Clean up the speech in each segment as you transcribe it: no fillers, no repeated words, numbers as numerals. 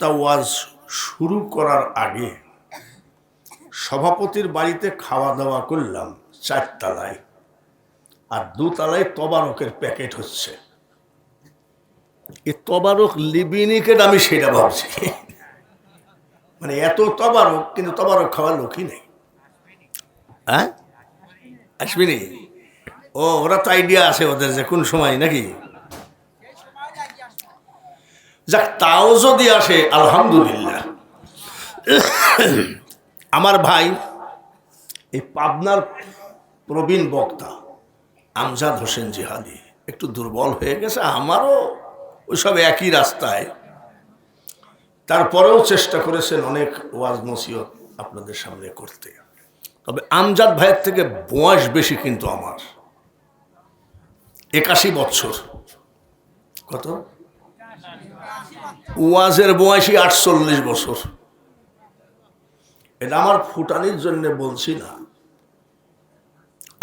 বক্তা ওয়াজ শুরু করার আগে সভাপতির বাড়িতে খাওয়া দাওয়া করলাম 4 তলায়, আর 2 তলায় তবারকের প্যাকেট হচ্ছে। এই তবারক লিবিনিকেট আমি সেটা ভাবছি, মানে এত তবারক, কিন্তু তবারক খাওয়ার লোকই নেই। হ্যাঁ, আসবিনি? ও, ওরা তো আইডিয়া আছে ওদের যে কোন সময় নাকি। যাক, তাও যদি আসে আলহামদুলিল্লাহ। আমার ভাই এই পাবনার প্রবীণ বক্তা আমজাদ হোসেন জিহাদি একটু দুর্বল হয়ে গেছে, আমারও ওইসব একই রাস্তায়। তারপরেও চেষ্টা করেছেন অনেক ওয়াজ নসিহত আপনাদের সামনে করতে। তবে আমজাদ ভাইয়ের থেকে বয়স বেশি কিন্তু আমার, 81 বছর। কত? ওয়াজের বয়সী 48 বছর। এটা আমার ফুটানির জন্য বলছি না,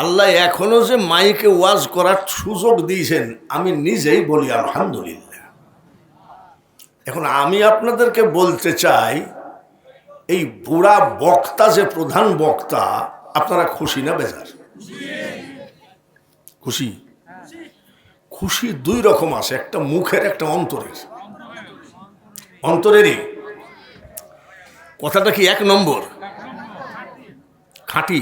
আল্লাহ এখনো যে মাইকে ওয়াজ করার সুযোগ দিয়েছেন, আমি নিজেই বলি আলহামদুলিল্লাহ। এখন আমি আপনাদেরকে বলতে চাই, এই বুড়া বক্তা যে প্রধান বক্তা, আপনারা খুশি না বেজার? খুশি? খুশি 2 রকম আছে, একটা মুখের, একটা অন্তরের। অন্তরেরই কথাটা কি 1 নম্বর খাঁটি?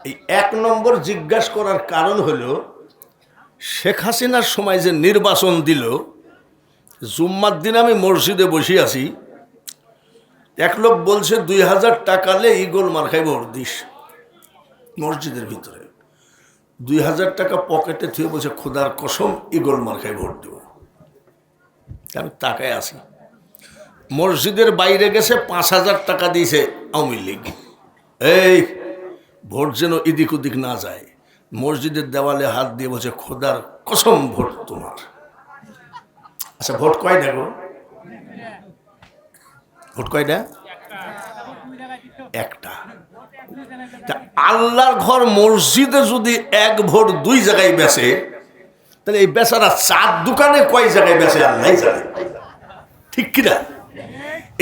এই 1 নম্বর জিজ্ঞাসা করার কারণ হলো, শেখ হাসিনার সময় যে নির্বাচন দিল, জুম্মার দিন আমি মসজিদে বসে আছি, এক লোক বলছে 2000 টাকালে ইগল মার্কায় ভোট দিস। মসজিদের ভিতরে 2000 টাকা পকেটে থুয়ে বলছে, খোদার কসম ইগল মার্কায় ভোট দেব। আমি তাকায় আছি। মসজিদের বাইরে গেছে, 5000 টাকা দিয়েছে আওয়ামী লীগ। এই ভোট যেন এদিক ওদিক না যায়, মসজিদের দেওয়ালে হাত দিয়ে বলছে, খোদার কসম ভোট তোমার। আচ্ছা, ভোট কয়টা গো? ভোট কয়টা? একটা। আল্লাহর ঘর মসজিদে যদি 1 ভোট 2 জায়গায় বেচে, তাহলে এই বেচারা 4 দোকানে কয় জায়গায় বেচে আল্লাহ জানে, ঠিক কিনা?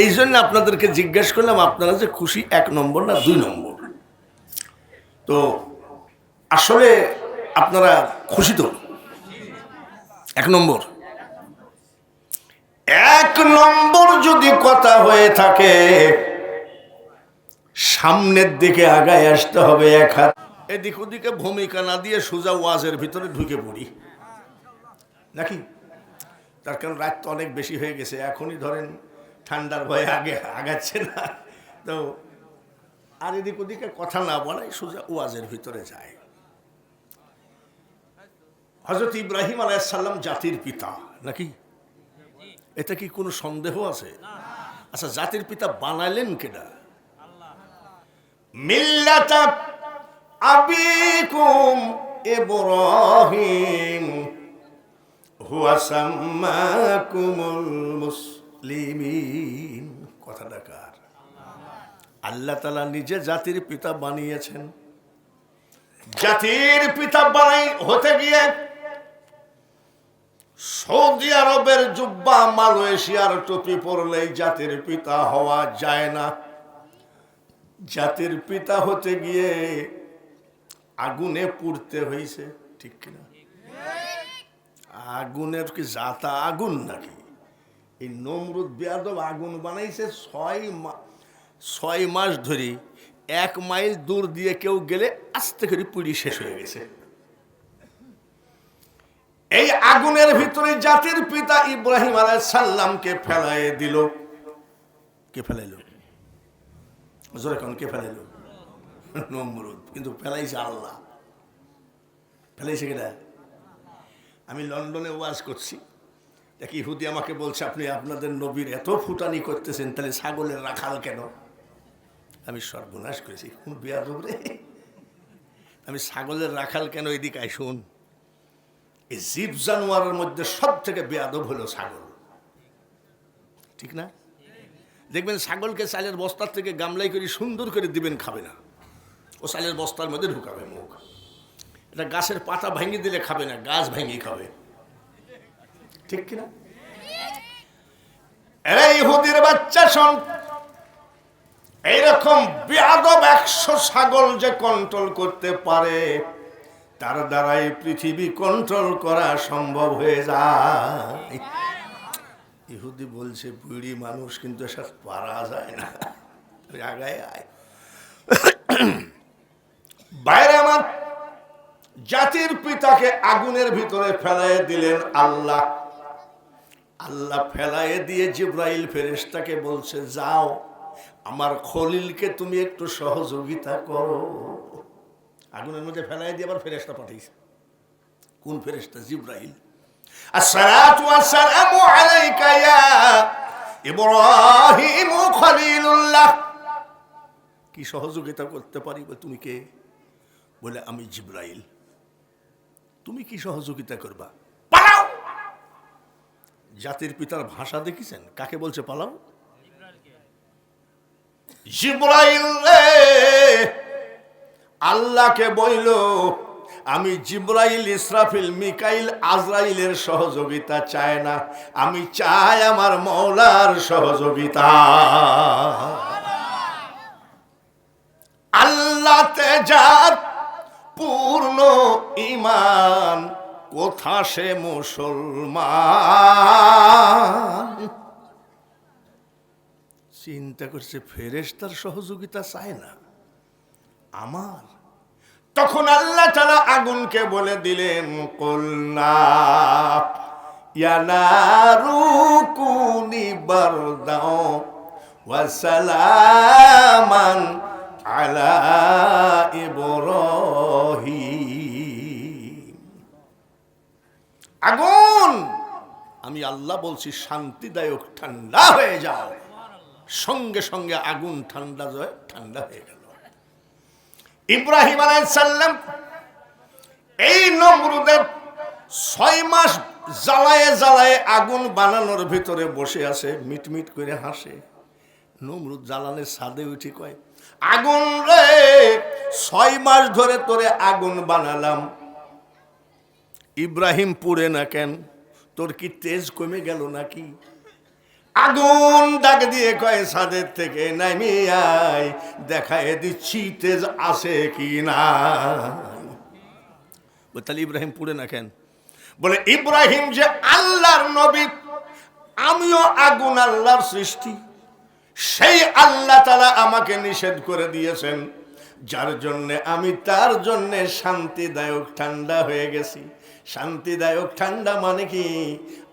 এই জন্য আপনাদেরকে জিজ্ঞেস করলাম, আপনারা যে খুশি 1 নম্বর না 2 নম্বর? তো আসলে আপনারা খুশি তো? 1 নম্বর। 1 নম্বর যদি কথা হয়ে থাকে, সামনের দিকে আগায় আসতে হবে 1 হাত। এদিক ওদিকে ভূমিকা না দিয়ে সোজা ওয়াজের ভিতরে ঢুকে পড়ি নাকি? তার কারণ রাত তো অনেক বেশি হয়ে গেছে, এখনই ধরেন ঠান্ডার ভয়ে আগে আগাচ্ছে না, তো আর এদিক ওদিকে কথা না বলাই সোজা ওয়াজের ভিতরে যায়। হযরত ইব্রাহিম আলাইহিস সালাম জাতির পিতা নাকি? এটা কি কোনো সন্দেহ আছে? আচ্ছা, জাতির পিতা বানালেন কেডা? মিল্লাতা আবিকুম ইব্রাহিম হুয়া সাম্মাকুমুল মুসলিমিন। কথাটা কার? আল্লাহ তাআলা নিজে জাতির পিতা বানিয়েছেন। জাতির পিতা বানাই হতে গিয়ে সৌদি আরবের জুব্বা, মালয়েশিয়ার টুপি পরলেই জাতির পিতা হওয়া যায় না। জাতির পিতা হতে গিয়ে আগুনে পুড়তে হয়েছে, ঠিক কিনা? আগুনের কি জাতা আগুন নাকি? এই নমরুদ বেয়াদব আগুন বানাইছে 6 মাস ধরে। 1 মাইল দূর দিয়ে কেউ গেলে আস্তে করে পুড়ি শেষ হয়ে গেছে। এই আগুনের ভিতরে জাতির পিতা ইব্রাহিম আলাইহিস সালামকে ফেলাই দিল। কে ফেলাইল? জোরে কোন কে ফেলাইল? নমরুদ। কিন্তু ফেলাইছে আল্লাহ। ফেলাইছে কেডা? আমি লন্ডনে ওয়াজ করছি, দেখি ইহুদি আমাকে বলছে, আপনি আপনাদের নবীর এত ফুটানি করতেছেন, তাহলে ছাগলের রাখাল কেন? আমি সর্বনাশ করেছি, কোন বেয়াদব রে! আমি ছাগলের রাখাল কেন? এদিকে আই শুন, এই জীব জানোয়ারের মধ্যে সব থেকে বেয়াদব হলো ছাগল, ঠিক না? দেখবেন ছাগলকে চালের বস্তার থেকে গামলাই করে সুন্দর করে দিবেন, খাবে না, ও চালের বস্তার মধ্যে ঢুকাবে মুখ। এটা গাছের পাতা ভেঙে দিলে খাবে না, গাছ ভেঙে খাবে, ঠিক কিনা? এরা ইহুদির বাচ্চা শোন, এইরকম বেয়াদব 100 ছাগল যে কন্ট্রোল করতে পারে, তার দ্বারাই পৃথিবী কন্ট্রোল করা সম্ভব হয়ে যায়। ইহুদি বলছে বুড়ি মানুষ, কিন্তু এসব পারা যায় না, আগায় আয়। বাইরে আমার জাতির পিতাকে আগুনের ভিতরে ফেলাই দিলেন আল্লাহ। আল্লাহ ফেলাই দিয়ে জিব্রাইল ফেরেশতাকে বলছে, যাও আমার খলিলকে তুমি একটু সহযোগিতা করো। আগুনের মধ্যে ফেলাই দিয়ে আবার ফেরেশতা পাঠিয়েছে। কোন ফেরেশতা? জিব্রাইল। আসসালাতু ওয়াসসালামু আলাইকা ইয়া ইব্রাহিম খলিলুল্লাহ। কি সহযোগিতা করতে পারি? তুমি কে? বলে আমি জিব্রাইল। তুমি কি সহযোগিতা করবা? পালাও। জাতির পিতার ভাষা দেখেছেন? কাকে বলছে পালাও? জিব্রাইল রে, আল্লাহকে বইল আমি জিব্রাইল, ইসরাফিল, মিকাইল, আজরাইলের সহযোগিতা চাই না, আমি চাই আমার মওলার সহযোগিতা। আল্লাহতে যার পূর্ণ ঈমান, কোথা সে মুসলমান। চিন্তা করছে ফেরেশতার সহযোগিতা চায় না আমার। তখন আল্লাহ তাআলা আগুনকে বলে দিলেন, কুলনা ইয়া নারু কুনি বারদাও ওয়া সালামান আলা ইব্রাহিম। আগুন, আমি আল্লাহ বলছি শান্তিদায়ক ঠান্ডা হয়ে যাও। সঙ্গে সঙ্গে আগুন ঠান্ডা হয়ে গেল। ইব্রাহিম আলাইহিস সালাম এই নমরুদের 6 মাস জ্বালায়ে জ্বালায়ে আগুন বানানোর ভিতরে বসে আছে, মিটমিট করে হাসে। নমরুদ জ্বালানের ছাদে উঠে কয়, আগুন রে, 6 মাস ধরে তোরে আগুন বানালাম, ইব্রাহিম পুড়ে না কেন? তোর কি তেজ কমে গেল নাকি? আগুন ডাক দিয়ে কয়, ছাদের থেকে নামি আয়, দেখায় দিচ্ছি তেজ আছে কি না। তাহলে ইব্রাহিম পুড়ে না কেন? বলে ইব্রাহিম যে আল্লাহর নবী, আমিও আগুন আল্লাহর সৃষ্টি, সেই আল্লাহ তাআলা আমাকে নিষেধ করে দিয়েছেন, যার জন্য আমি তার জন্য শান্তিদায়ক ঠান্ডা হয়ে গেছি। শান্তিদায়ক ঠান্ডা মানে কি?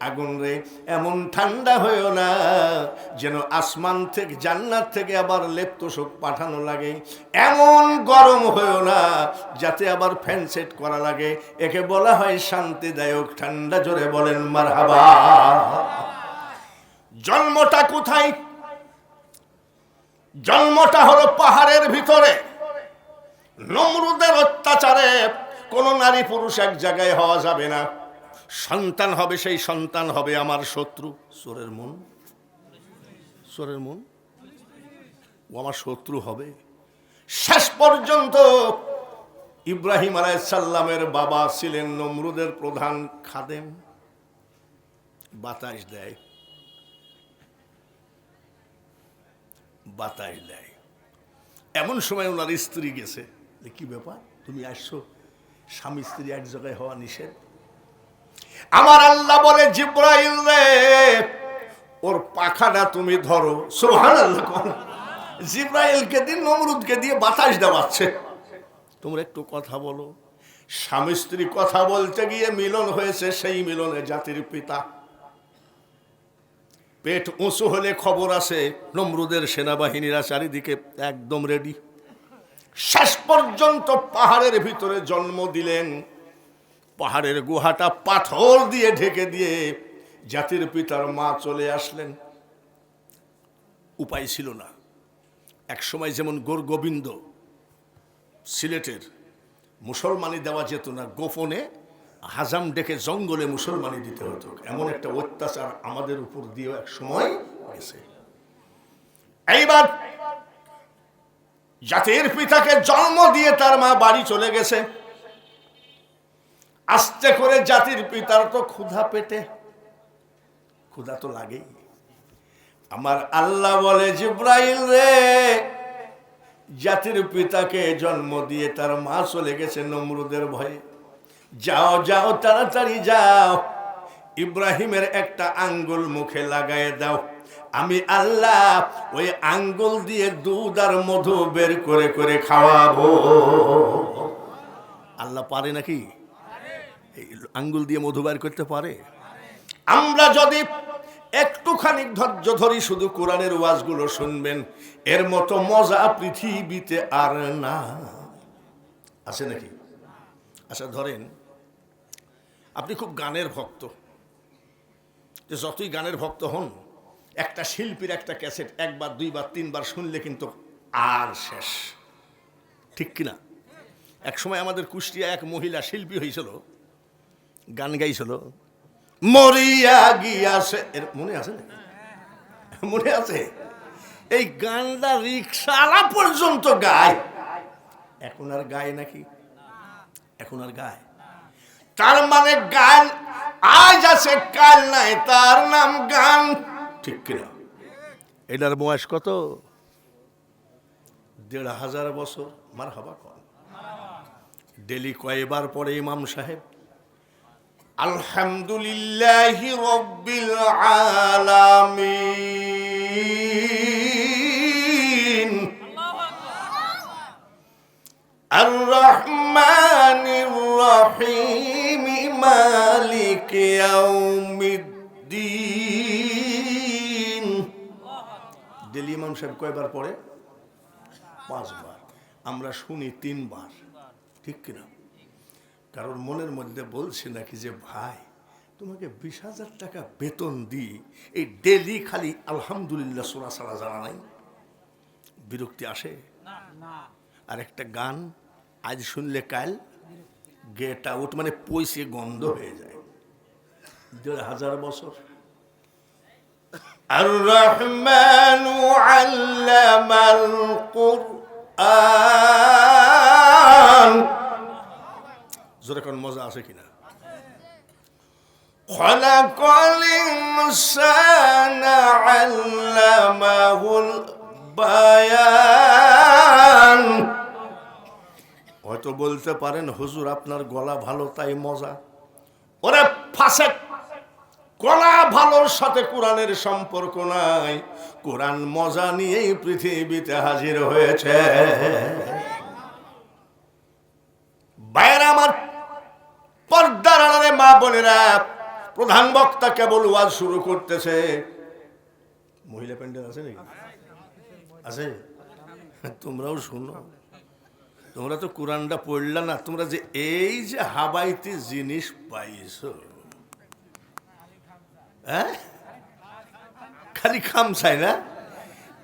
আগুন রে, এমন ঠান্ডা হয়েও না যেন আসমান থেকে, জান্নাত থেকে আবার লেপ্তশোক পাঠানো লাগে, এমন গরম হয়েও না যাতে আবার ফ্যান সেট করা লাগে। একে বলা হয় শান্তিদায়ক ঠান্ডা। জোরে বলেন মারহাবা। জন্মটা কোথায়? জন্মটা হলো পাহাড়ের ভিতরে। নমরুদের অত্যাচারে কোন নারী পুরুষ এক জায়গায় হওয়া যাবে না। সন্তান হবে, সেই সন্তান হবে আমার শত্রু। চোরের মন, চোরের মন, ও আমার শত্রু হবে। শেষ পর্যন্ত ইব্রাহিম আলাইহিস সালামের বাবা ছিলেন নমরুদের প্রধান খাদেম। বাতাস দেয়, বাতাস দেয়। এমন সময় ওনার স্ত্রী গেছে, কি ব্যাপার তুমি আসছো? স্বামী স্ত্রী এক জায়গায় হওয়া নিষেধ। আমার আল্লাহ বলে, জিব্রাইল রে, ওর পাখাটা তুমি ধরো। সুবহানাল্লাহ। জিব্রাইলকে দিয়ে নমরুদকে দিয়ে বাতাস দেওয়াচ্ছে, তোমরা একটু কথা বলো। স্বামী স্ত্রী কথা বলতে গিয়ে মিলন হয়েছে। সেই মিলনে জাতির পিতা, পেট উঁচু হলে খবর আছে, নমরুদের সেনাবাহিনীরা চারিদিকে একদম রেডি। শেষ পর্যন্ত পাহাড়ের ভিতরে জন্ম দিলেন। পাহাড়ের গুহাটা পাথর দিয়ে ঢেকে দিয়ে জাতির পিতার মা চলে আসলেন। উপায় ছিল না। এক সময় যেমন গোবিন্দ সিলেটের মুসলমানি দেওয়া যেত না, গোপনে হাজাম ডেকে জঙ্গলে মুসলমানি দিতে হতো। এমন একটা অত্যাচার আমাদের উপর দিয়েও এক সময় গেছে। এইবার জাতির পিতাকে জন্ম দিয়ে তার মা বাড়ি চলে গেছে। আস্তে করে জাতির পিতার তো ক্ষুধা পেটে, ক্ষুধা তো লাগেই। আমার আল্লাহ বলে, জিব্রাইল রে, জাতির পিতাকে জন্ম দিয়ে তার মা চলে গেছে নমরুদের ভয়ে, যাও যাও তাড়াতাড়ি যাও, ইব্রাহিমের একটা আঙ্গুল মুখে লাগায় দাও, আমি আল্লাহ ওই আঙ্গুল দিয়ে দুধ আর মধু বের করে করে খাওয়াবো। আল্লাহ পারে নাকি? এই আঙ্গুল দিয়ে মধু বের করতে পারে? আমরা যদি একটুখানি ধৈর্য ধরি, শুধু কোরআনের ওয়াজগুলো শুনবেন, এর মতো মজা পৃথিবীতে আর না। আছে নাকি? আচ্ছা ধরেন আপনি খুব গানের ভক্ত, যে যতই গানের ভক্ত হন, একটা শিল্পীর একটা ক্যাসেট একবার দুইবার তিনবার শুনলে কিন্তু আর শেষ, ঠিক কিনা? এক সময় আমাদের কুষ্টিয়া এক মহিলা শিল্পী হয়েছিল, গান গাইছিল, মরিয়া গিয়াছে, এর মনে আছে না? মনে আছে? এই গানটা রিক্সাওয়ালা পর্যন্ত গায়। এখন আর গায় নাকি? এখন আর গায়? তার মানে গান আজ আছে কাল নাই, তার নাম গান, ঠিক কিনা? এটার বয়স কত? ১৫০০ বছর। মার হবা কন। ডেলি কয়বার পড়ে ইমাম সাহেব? আলহামদুলিল্লাহি রাব্বিল আলামিন, আর রহমানির রহিম, মালিক ইয়াউমিদ্দিন। ডেলি ইমাম সাহেব কয়বার পড়ে? 5 বার। আমরা শুনি 3 বার, ঠিক কিনা? কারণ মনের মধ্যে বলছে নাকি যে ভাই তোমাকে 20,000 টাকা বেতন দিই, এই ডেলি খালি আলহামদুলিল্লাহ সূরা ছাড়া জানা নাই? বিরক্তি আসে? আর একটা গান আজ শুনলে কাল গেট আউট, মানে পয়সে গন্ধ হয়ে যায়। ১,৫০০ বছর। আর রহমানু আল্লামাল কুরআন, জোরে কোন মজা আছে কিনা? খালাকাল ইনসানা আল্লামাহুল বায়ান। হয়তো বলতে পারেন হুজুর আপনার গলা ভালো তাই মজা। ওরে ফাসেক, গলা ভালোর সাথে কোরআনের সম্পর্ক নাই। কোরআন মজা নিয়েই পৃথিবীতে হাজির হয়েছে। বাইরে আমার পর্দার আড়ালে মা বোনেরা, প্রধান বক্তা কেবল ওয়াজ শুরু করতেছে। মহিলা প্যান্ডেল আছে নাকি? আছে? তোমরাও শুনো। তোমরা তো কোরআনটা পড়লা না, তোমরা যে এই যে হাবাইতে জিনিস পাইছো, হ্যাঁ, খালি খামসাই না?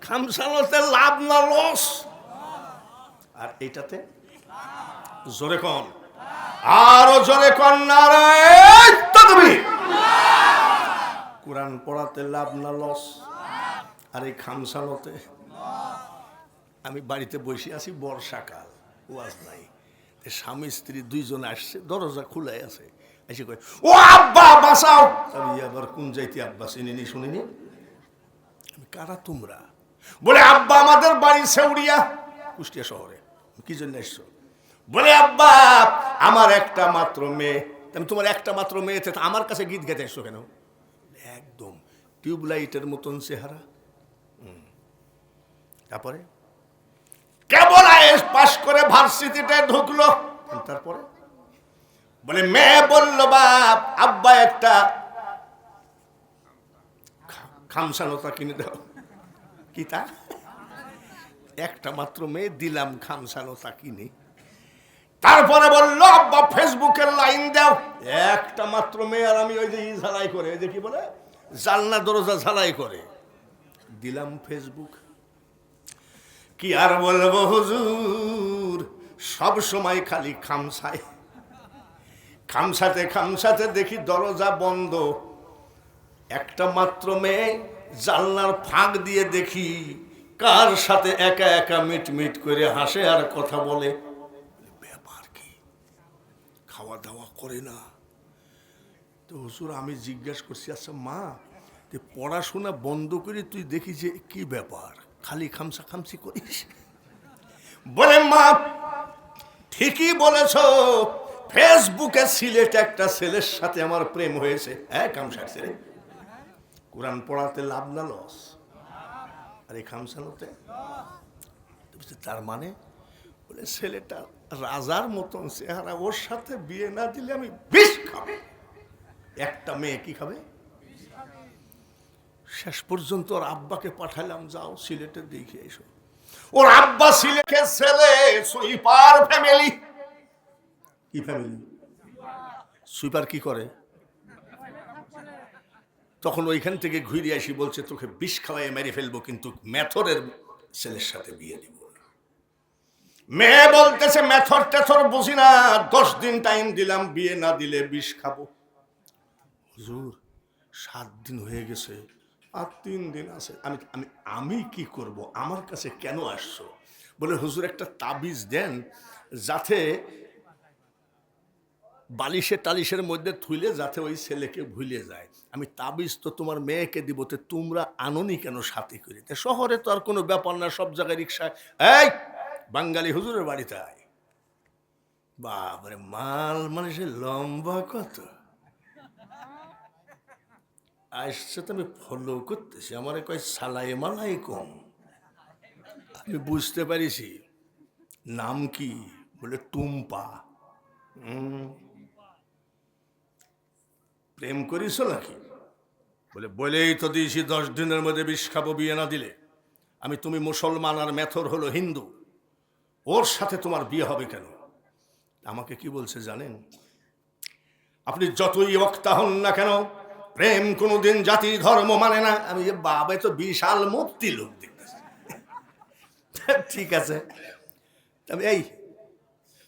খামসানোতে লাভ না লস? আর এইটাতে জোরে কন, আরো জোরে কন নারায়ে তাকবীর। কোরআন পড়াতে লাভ না লস? আর এই খামসানোতে? আমি বাড়িতে বসে আছি, বর্ষাকাল, ওয়াজ নাই, স্বামী স্ত্রী দুইজন আসছে, দরজা খুলে আছে, এসে কয় ও আব্বা বাঁচাও। আমি আবার কোন যাইতে আব্বা চিনিনি শুনিনি। আমি কারা তোমরা? বলে আব্বা আমাদের বাড়ি সেউড়িয়া, কুষ্টিয়া শহরে। কি জন্য এসছো? বলে আব্বা আমার একটা মাত্র মেয়ে। আমি তোমার একটা মাত্র মেয়েতে আমার কাছে গীত গাইতে এসছো কেন? একদম টিউবলাইটের মতন চেহারা। তারপরে কেবল আইএস পাস করে ভার্সিটিতে ঢুকলো। তারপরে বলে মেয়ে বলল বাপ আব্বা একটা খামসানোতা কিনে দাও। কি তা? একটা মাত্র মেয়ে, দিলাম খামসানোতা কিনে। তারপরে বললো আব্বা ফেসবুকের লাইন দাও। একটা মাত্র মেয়ে, আর আমি ওই যে ঝালাই করে, ওই যে কি বলে জানলা দরজা ঝালাই করে, দিলাম ফেসবুক। কি আর বলবো হুজুর, সব সময় খালি খামসায়, খামসাতে খামসাতে দেখি দরজা বন্ধ। একটা মাত্র মেয়ে, জানলার ফাঁক দিয়ে দেখি কার সাথে একা একা মিটমিট করে হাসে আর কথা বলে। ব্যাপার কি? খাওয়া দাওয়া করে না তো হুজুর? আমি জিজ্ঞেস করছি, আচ্ছা মা পড়াশোনা বন্ধ করে তুই দেখি যে কি ব্যাপার, খালি খামসা খামসি করিস। বলে মা ঠিকই বলেছ, ফেসবুকে সিলেটে একটা ছেলের সাথে আমার প্রেম হয়েছে। হ্যাঁ, খামসার ছেলে। কোরআন পড়াতে লাভ না লস? আরে খামসানোতে তার মানে বলে ছেলেটা রাজার মতন চেহারা, ওর সাথে বিয়ে না দিলে আমি বিষ খাবো। একটা মেয়ে কি খাবে? শেষ পর্যন্ত ওর আব্বাকে পাঠালাম, যাও সিলেটে দেখে এসো। ওর আব্বা সিলেটের ছেলে, সুইপার ফ্যামিলি। কি ফ্যামিলি? সুইপার কি করে? তখন ওইখান থেকে ঘুরে আসি, বলছে তোকে বিষ খাওয়াই মেরে ফেলবো, কিন্তু মেথরের ছেলের সাথে বিয়ে দিব না। মেয়ে বলতেছে মেথর টেথর বুঝি না, 10 দিন টাইম দিলাম, বিয়ে না দিলে বিষ খাবো। হুজুর 7 দিন হয়ে গেছে, আর 3 দিন আছে, আমি আমি আমি কি করব? আমার কাছে কেন আসছো? বলে হুজুর একটা তাবিজ দেন, যাতে বালিশে টালিশের মধ্যে থুইলে যাতে ওই ছেলেকে ভুলে যায়। আমি তাবিজ তো তোমার মেয়েকে দিব, তো তোমরা আননি কেন সাথে করে? শহরে তো আর কোনো ব্যাপার না, সব জায়গায় রিক্সায়। এই বাঙালি হুজুরের বাড়িতে আয়। বাবারে, মাল মানুষের লম্বা কত আসছে, তো আমি ফলো করতেছি। আমার কয় সালাই মালাই কম। আমি বুঝতে পারিছি নাম কি, বলে টুম্পা। প্রেম করিস নাকি? বলে বলেই তো দিয়েছি 10 দিনের মধ্যে বিষ খাবো বিয়ে না দিলে। আমি, তুমি মুসলমান আর মেথর হলো হিন্দু, ওর সাথে তোমার বিয়ে হবে কেন? আমাকে কি বলছে জানেন? আপনি যতই বক্তা হন না কেন, প্রেম কোনোদিন জাতি ধর্ম মানে না। আমি যে বাবা, তো বিশাল মুক্তি লোক দেখতেছি। ঠিক আছে, তবে এই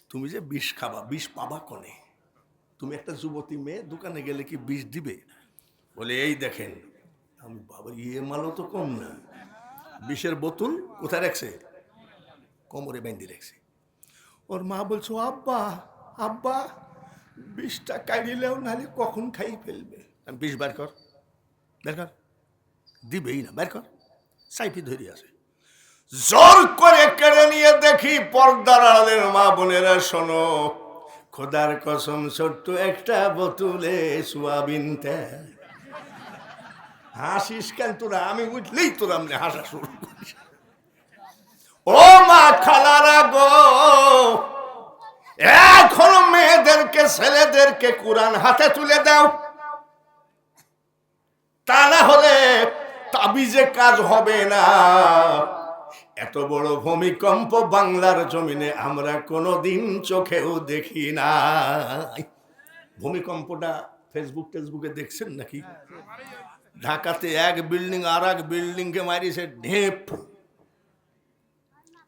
তুমি যে বিষ খাবা, বিষ পাবা কোনে? তুমি একটা যুবতী মেয়ে, দোকানে গেলে কি বিষ দিবে? বলে এই দেখেন। আমি বাবা, ইয়ে মালও তো কম না। বিষের বোতল কোথায় রাখছে? কোমরে বেঁধে রাখছে। ওর মা বলছো আব্বা আব্বা, বিষটা কাড়িলেও নাহলে কখন খাই ফেলবে। আমি বিষ বের কর, বের কর। দিবেই না, বের কর। সাইফি ধরে আছে, জোর করে কেড়ে নিয়ে দেখি পর্দার আড়ালের মা বোনেরা শোনো, খোদার কসম ছোট্ট একটা বোতলে সোয়াবিন তেল। হাসিস কেন তোরা? আমি উঠলেই তোরা আমনে হাসা শুরু করিস। ও মা খালারা গো, এখনো মেয়েদেরকে ছেলেদেরকে কোরআন হাতে তুলে দাও, তা না হলে তাবিজে কাজ হবে না। এত বড় ভূমিকম্প বাংলার জমিনে আমরা কোনোদিন চোখেও দেখি না। ভূমিকম্পটা ফেসবুক টেসবুকে দেখছেন নাকি? ঢাকাতে এক বিল্ডিং আর এক বিল্ডিং কে মারিছে ঢেপ।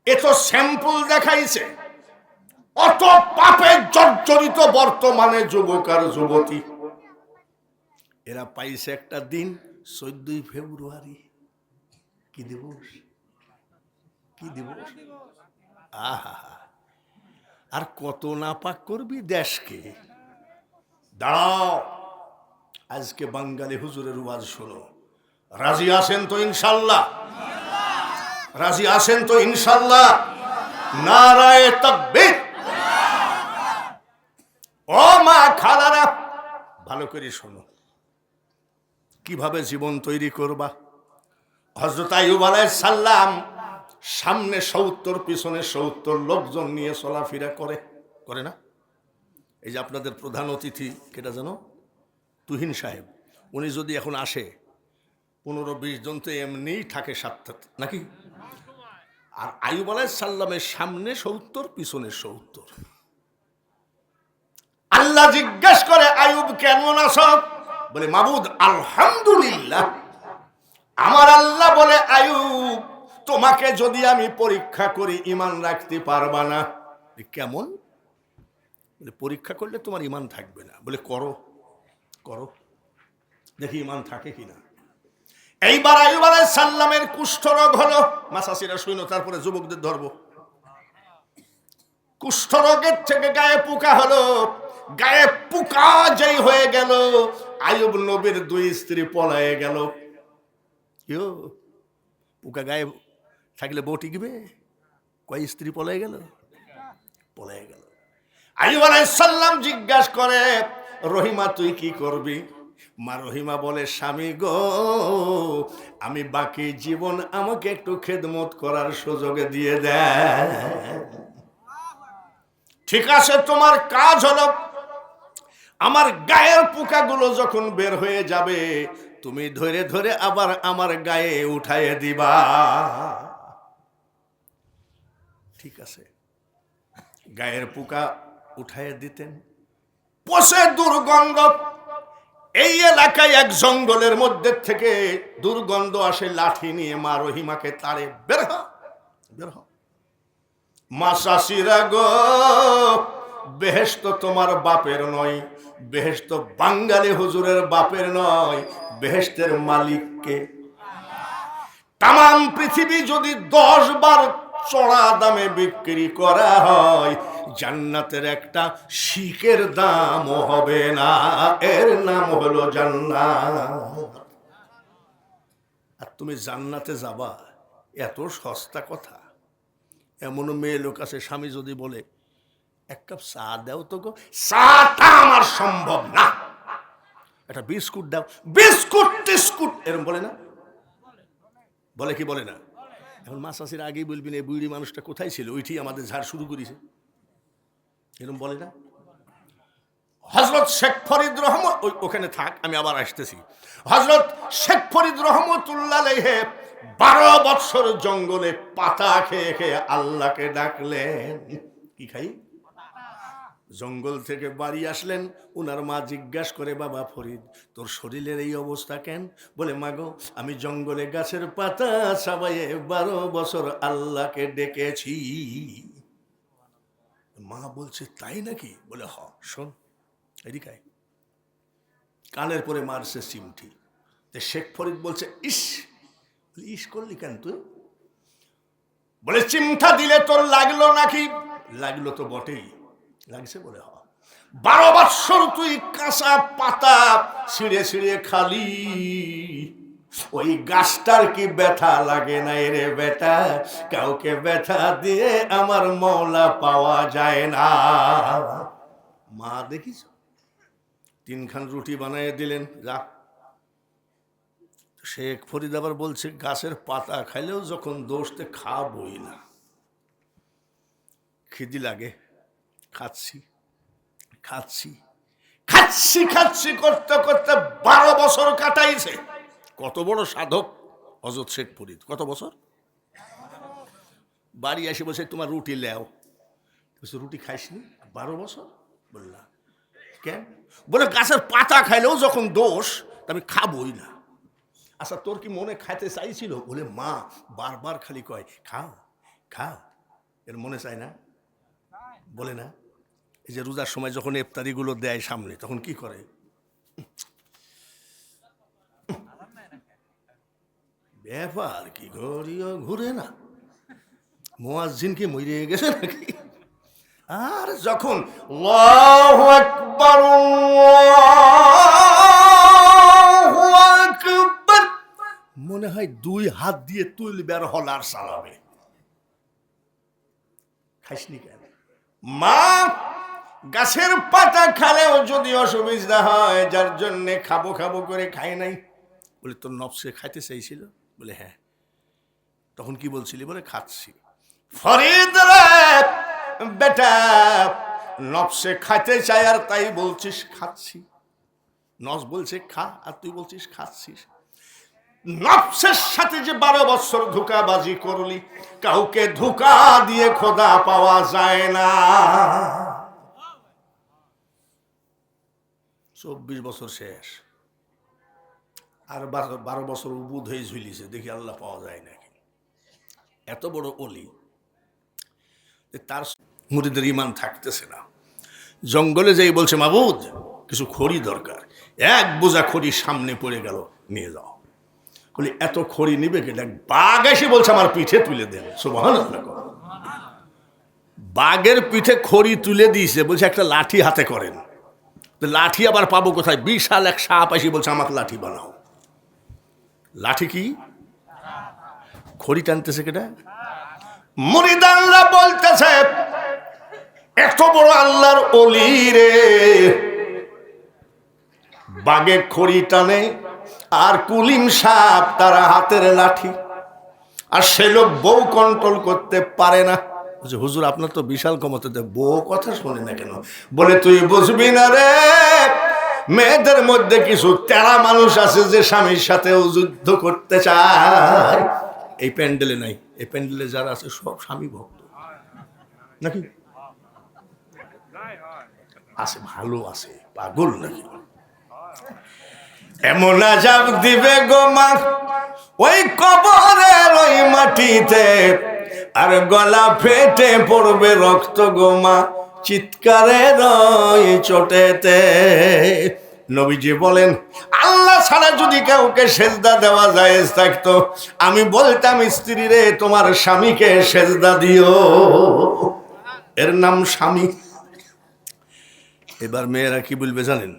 এত স্যাম্পল দেখাইছে। অত পাপে জর্জরিত বর্তমানে যুবক আর যুবতী, এরা পাইছে একটা দিন 14ই ফেব্রুয়ারি। কি দিবস? কি দিবস? আহা, আর কত নাপাক করবি দেশকে। দাঁড়াও, আজকে বাঙালি হুজুরের ওয়াজ শোনো। রাজি আছেন তো ইনশাল্লাহ? রাজি আছেন তো ইনশাল্লাহ? নারায়ে তাকবীর। ও মা খালারা, ভালো করে শোনো, কিভাবে জীবন তৈরি করবা। হযরত আইয়ুব আলাইহিস সালাম সামনে 70, পিছনে 70 লোকজন নিয়ে চলাফেরা করে, করে না? এই যে আপনাদের প্রধান অতিথি কেটা জানো? তুহিন সাহেব। উনি যদি এখন আসে, 15-20 জন তো এমনিই থাকে সাথে, নাকি? আর আইয়ুব আলাইহিস সালামের সামনে 70, পিছনে 70। আল্লাহ জিজ্ঞেস করে আইয়ুব কেমন আছো? বলে মাবুদ আলহামদুলিল্লাহ। আমার আল্লাহ বলে আইয়ুব, তোমাকে যদি আমি পরীক্ষা করি ঈমান রাখতে পারবা না। কেমন? বলে পরীক্ষা করলে তোমার ঈমান থাকবে না। বলে করো, করো দেখি ঈমান থাকে কিনা। এইবার আইয়ুব আলাইহিস সালামের কুষ্ঠরোগ হলো। মাসাসিরা শুনো, তারপরে যুবকদের ধরবো। কুষ্ঠরোগের থেকে গায়ে পোকা হলো। গায়ে পোকা যেই হয়ে গেল, আইয়ুব নবীর 2 স্ত্রী পলায়ে গেল। কেউ পোকা গায়ে থাকলে বউ টিকবে? কয় স্ত্রী পলাই গেল, পলাই গেল। আইয়ুব আলাইহিস সালাম জিজ্ঞাসা করে, রহিমা তুই কি করবি? মা রহিমা বলে, স্বামী গো, আমি বাকি জীবন আমাকে একটু খেদমত করার সুযোগ দিয়ে দেয়। ঠিক আছে, তোমার কাজ হলো আমার গায়ের পোকাগুলো যখন বের হয়ে যাবে তুমি ধরে ধরে আবার আমার গায়ে উঠাইয়ে দিবা। ঠিক আছে, গায়ের পোকা উঠাইয়ে দিতেন। পচে দুর্গন্ধ, এই এলাকায় এক জঙ্গলের মধ্যে থেকে দুর্গন্ধ আসে। লাঠি নিয়ে মা রহিমাকে তাড়ে, বের হ, বের হ। মা শাশিরা গো, বেহেশত তোমার বাপের নয়, বেহেশত বাঙালি হুজুরের বাপের নয়, বেহেশতের মালিককে। তাম পৃথিবী যদি 10 বার চড়া দামে বিক্রি করা হয়, জান্নাতের একটা শিকের দামও হবে না। এর নাম হলো জান্নাত। আর তুমি জান্নাতে যাবা, এত সস্তা কথা। এমন মেয়ে লোক আছে, স্বামী যদি বলে এক কাপ চা দাও তো গো, চাটা আমার সম্ভব না, একটা বিস্কুট দাও, বিস্কুট টিস্কুট এরকম বলে না? বলে কি বলে না? এখন মা শাশির আগেই বলবি না, বুড়ি মানুষটা কোথায় ছিল, ওইটি আমাদের ঝাড় শুরু করেছে, এরকম বলে না? হযরত শেখ ফরিদ রহমত, ওখানে থাক, আমি আবার আসতেছি। হযরত শেখ ফরিদ রহমতুল্লাহ আলাইহি 12 বছর জঙ্গলে পাতা খেয়ে খেয়ে আল্লাহকে ডাকলেন। কি খাই? জঙ্গল থেকে বাড়ি আসলেন, উনার মা জিজ্ঞাসা করে, বাবা ফরিদ, তোর শরীরের এই অবস্থা কেন? বলে, মাগো, আমি জঙ্গলে গাছের পাতা চাবাইয়ে 12 বছর আল্লাহকে ডেকেছি। মা বলছে, তাই নাকি? বলে, হ, শোন এদিকে। কানের পরে মারছে চিমটি। শেখ ফরিদ বলছে, ইস, ইস করলি কেন তুই? বলে, চিমটা দিলে তোর লাগলো নাকি? লাগলো তো বটেই, লাগছে। বলে, হ, 12 বছর তুই কাঁচা পাতা ছিঁড়ে ছিঁড়ে খালি, ওই গাছটার কি ব্যথা লাগে না রে বেটা? কাউকে ব্যথা দিয়ে আমার মওলা পাওয়া যায় না। মা দেখিস 3 খান রুটি বানিয়ে দিলেন, যা। শেখ ফরিদ আবার বলছে, গাছের পাতা খাইলেও যখন দোষতে খাবই না, খিদি লাগে, খাচ্ছি খাচ্ছি খাচ্ছি খাচ্ছি করতে করতে 12 বছর কাটাইছে। কত বড় সাধক হযরত শেখ ফরিদ, কত বছর। বাড়ি এসে বলছে, তোমার রুটি লেও। রুটি খাইসনি 12 বছর? বললাম, কেন? বলে, গাছের পাতা খাইলেও যখন দোষ, আমি খাবই না। আচ্ছা, তোর কি মনে খাইতে চাইছিল? বলে, মা বারবার খালি কয়, খাও খাও, এর মনে চায় না? বলে না? এই যে রোজার সময় যখন ইফতারিগুলো দেয় সামনে, তখন কি করে? ব্যাপার কি, ঘড়িও ঘুরে না, মুয়াজ্জিন কি মরে গেছে নাকি? আর যখন আল্লাহু আকবার আল্লাহু আকবার, মনে হয় 2 হাত দিয়ে তুলবে আর হলার চালাবে। খাইসনি কেন? মা, গাছের পাতা খালেও যদি অসুবিধা হয়, যার জন্য খাবো খাবো করে খাই নাই। বলে, তোর নফসে খাইতে চাইছিল? বলে, হ্যাঁ। তখন কি বলছিলি? বলে, খাচ্ছি। ফরিদ রে বেটা, নফসে খাইতে চাই আর তাই বলছিস খাচ্ছি। নফস বলছে খা আর তুই বলছিস খাচ্ছিস। নফসের সাথে যে 12 বছর ধোঁকাবাজি করলি, কাউকে ধোঁকা দিয়ে খোদা পাওয়া যায় না। 24 বছর শেষ, আর 12 বছর উবুদ হয়ে ঝুলিছে, দেখি আল্লাহ পাওয়া যায় নাকি। এত বড় অলি, তার মুরিদের ইমান থাকতেছে না। জঙ্গলে যাই বলছে, মাবুদ কিছু খড়ি দরকার। 1 বোঝা খড়ি সামনে পড়ে গেল, নিয়ে যাও। বলি, এত খড়ি নিবে কে? বাঘ এসে বলছে, আমার পিঠে তুলে দেন। সুবহানাল্লাহ। বাঘের পিঠে খড়ি তুলে দিয়েছে, বলছে একটা লাঠি হাতে করেন। লাঠি আবার পাবো কোথায়? বিশাল এক সাপ এসে বলছে, আমাকে লাঠি বানাও। লাঠি কি? খড়ি টানতেছে কেটা? মুরিদানরা বলতেছে এত বড় আল্লাহর ওলি রে, বাগে খড়ি টানে আর কুলিম সাপ তারা হাতের লাঠি, আর সে লোক বউ কন্ট্রোল করতে পারে না। হুজুর আপনার তো বিশাল ক্ষমতা, বউ কথা শোনে না কেন? বলে তুই বুঝবি না রে, মেয়েদের মধ্যে কিছু তেরা মানুষ আছে যে স্বামীর সাথেও যুদ্ধ করতে চায়। এই প্যান্ডেলে নাই, এই প্যান্ডেলে যারা আছে সব স্বামী ভক্ত নাকি? আছে, ভালো আছে, পাগল নাকি? এমন আজাব দিবে গো মা ওই কবরের ওই মাটিতে, আর গলা ফেটে পড়বে রক্ত গো মা চিৎকারের ওই চোটেতে। নবীজি বলেন আল্লাহ ছাড়া যদি কাউকে সেজদা দেওয়া যায় থাকতো, আমি বলতাম স্ত্রী রে তোমার স্বামীকে সেজদা দিও, এর নাম স্বামী। এবার মেয়েরা কি বলবে জানেন?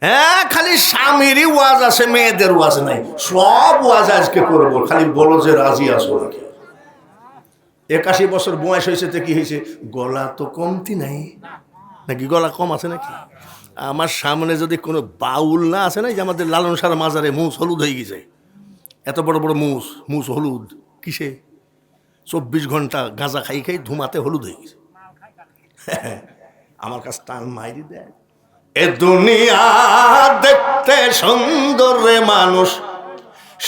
হ্যাঁ, খালি স্বামীরই ওয়াজ আছে, মেয়েদের ওয়াজ নাই। সব ওয়াজ আজকে করবো, খালি বলো যে রাজি আসো নাকি। 81 বছর বয়স হয়েছে তো কি হয়েছে? গলা তো কমতি নাই নাকি? গলা কম আছে নাকি? আমার সামনে যদি কোনো বাউল না আছে না, যে আমাদের লালন সার মাজারে মুস হলুদ হয়ে গেছে, এত বড় বড় মুস হলুদ কিসে? 24 ঘন্টা গাঁজা খাই খাই ধুমাতে হলুদ হয়ে গেছে। আমার কাছে টান মাইরি দেয়। এ দুনিয়া দেখতে সুন্দর রে মানুষ,